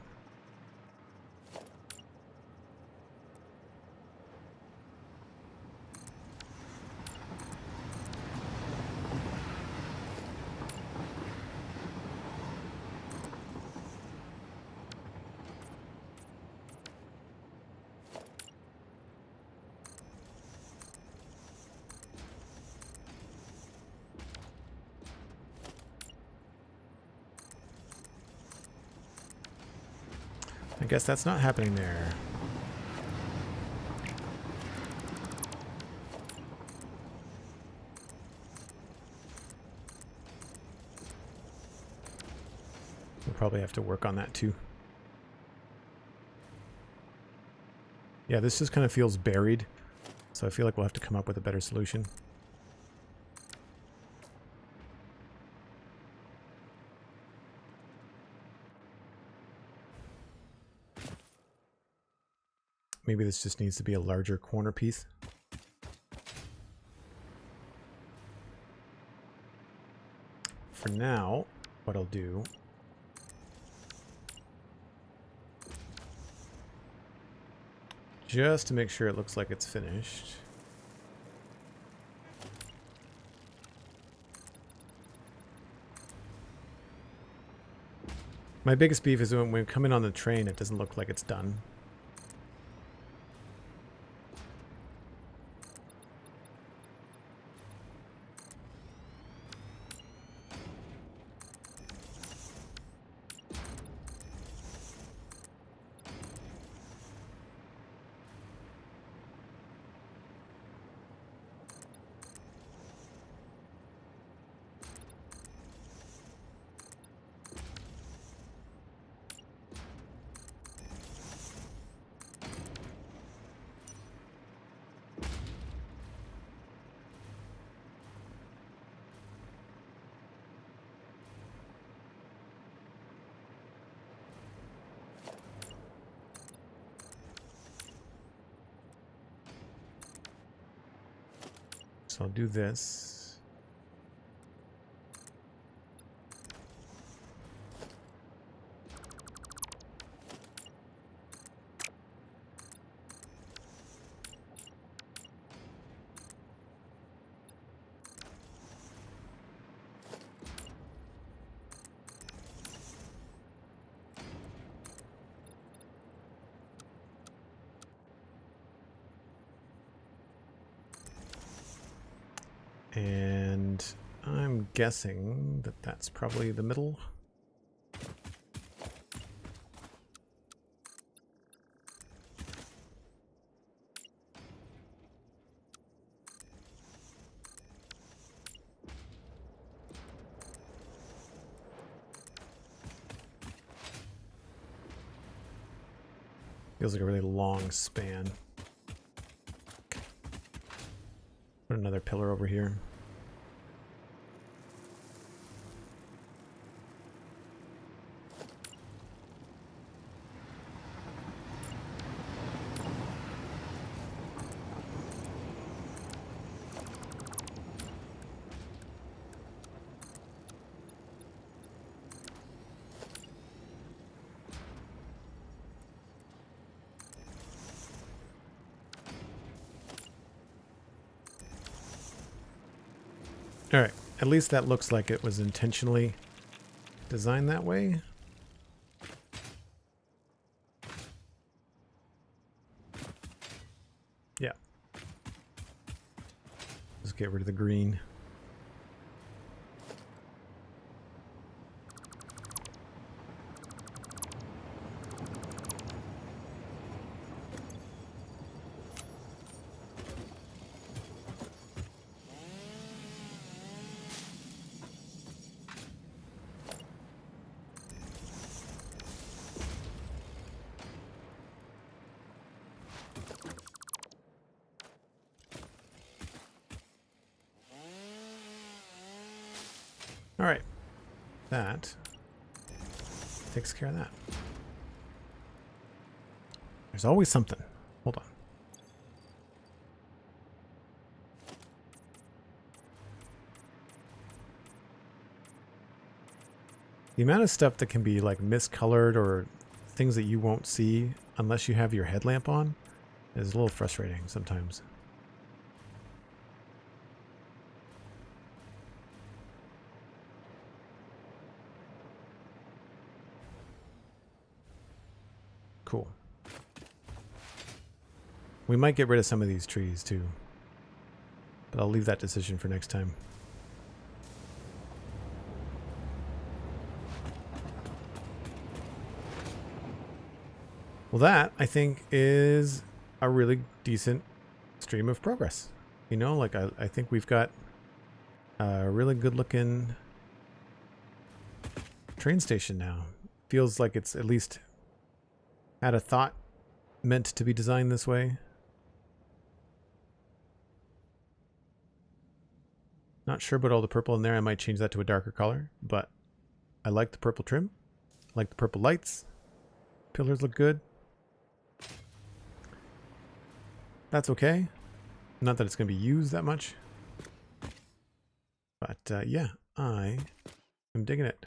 I guess that's not happening there. We'll probably have to work on that too. Yeah, this just kind of feels buried, so I feel like we'll have to come up with a better solution. Maybe this just needs to be a larger corner piece. For now, what I'll do just to make sure it looks like it's finished. My biggest beef is when we come in on the train, it doesn't look like it's done. So I'll do this. And I'm guessing that that's probably the middle. Feels like a really long span. Put another pillar over here. All right, at least that looks like it was intentionally designed that way. Yeah. Let's get rid of the green. All right, that takes care of that. There's always something. Hold on. The amount of stuff that can be like miscolored or things that you won't see unless you have your headlamp on is a little frustrating sometimes. Cool. We might get rid of some of these trees too, but I'll leave that decision for next time. Well, that I think is a really decent stream of progress. You know, like I think we've got a really good looking train station now. feels like it's at least had a thought meant to be designed this way. Not sure about all the purple in there. I might change that to a darker color, but I like the purple trim. I like the purple lights. Pillars look good. That's okay. Not that it's going to be used that much. But yeah, I am digging it.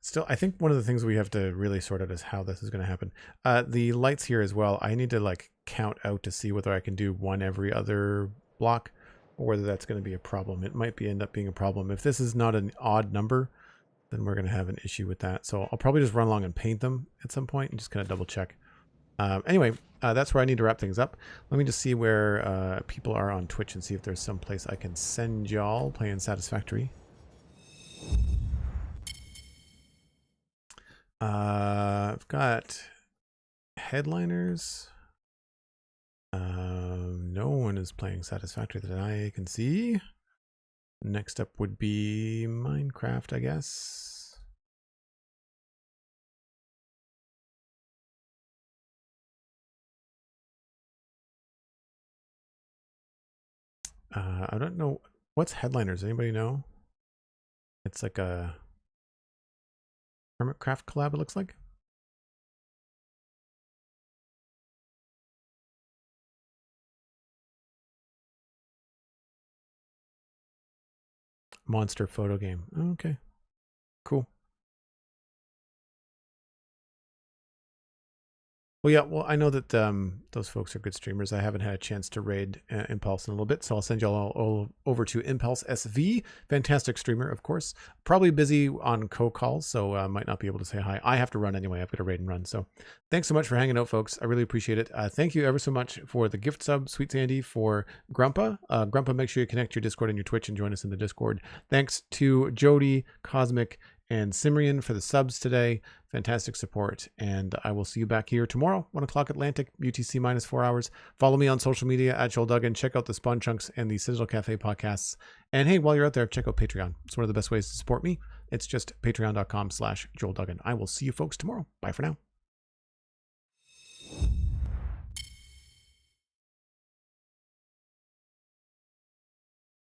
Still, I think one of the things we have to really sort out is how this is going to happen. The lights here as well, I need to like count out to see whether I can do one every other block or whether that's going to be a problem. It might end up being a problem. If this is not an odd number, then we're going to have an issue with that. So I'll probably just run along and paint them at some point and just kind of double check. Anyway, that's where I need to wrap things up. Let me just see where people are on Twitch and see if there's some place I can send y'all playing Satisfactory. I've got headliners. No one is playing Satisfactory that I can see. Next up would be Minecraft, I guess. I don't know. What's headliners? Anybody know? It's like a Hermitcraft collab, it looks like. Monster photo game. Okay. Cool. Well, yeah, well, I know that those folks are good streamers. I haven't had a chance to raid Impulse in a little bit, so I'll send y'all all over to Impulse SV. Fantastic streamer, of course. Probably busy on co-calls, so I might not be able to say hi. I have to run anyway. I've got to raid and run. So thanks so much for hanging out, folks. I really appreciate it. Thank you ever so much for the gift sub, SweetSandi, for Grumpa. Grumpa, make sure you connect your Discord and your Twitch and join us in the Discord. Thanks to Jody, Cosmic, and Simrian for the subs today. Fantastic support. And I will see you back here tomorrow, 1 o'clock Atlantic, UTC minus 4 hours. Follow me on social media at Duggan. Check out the Spawn Chunks and the Citadel Cafe podcasts. And hey, while you're out there, check out Patreon. It's one of the best ways to support me. It's just patreon.com/JoelDuggan. I will see you folks tomorrow. Bye for now.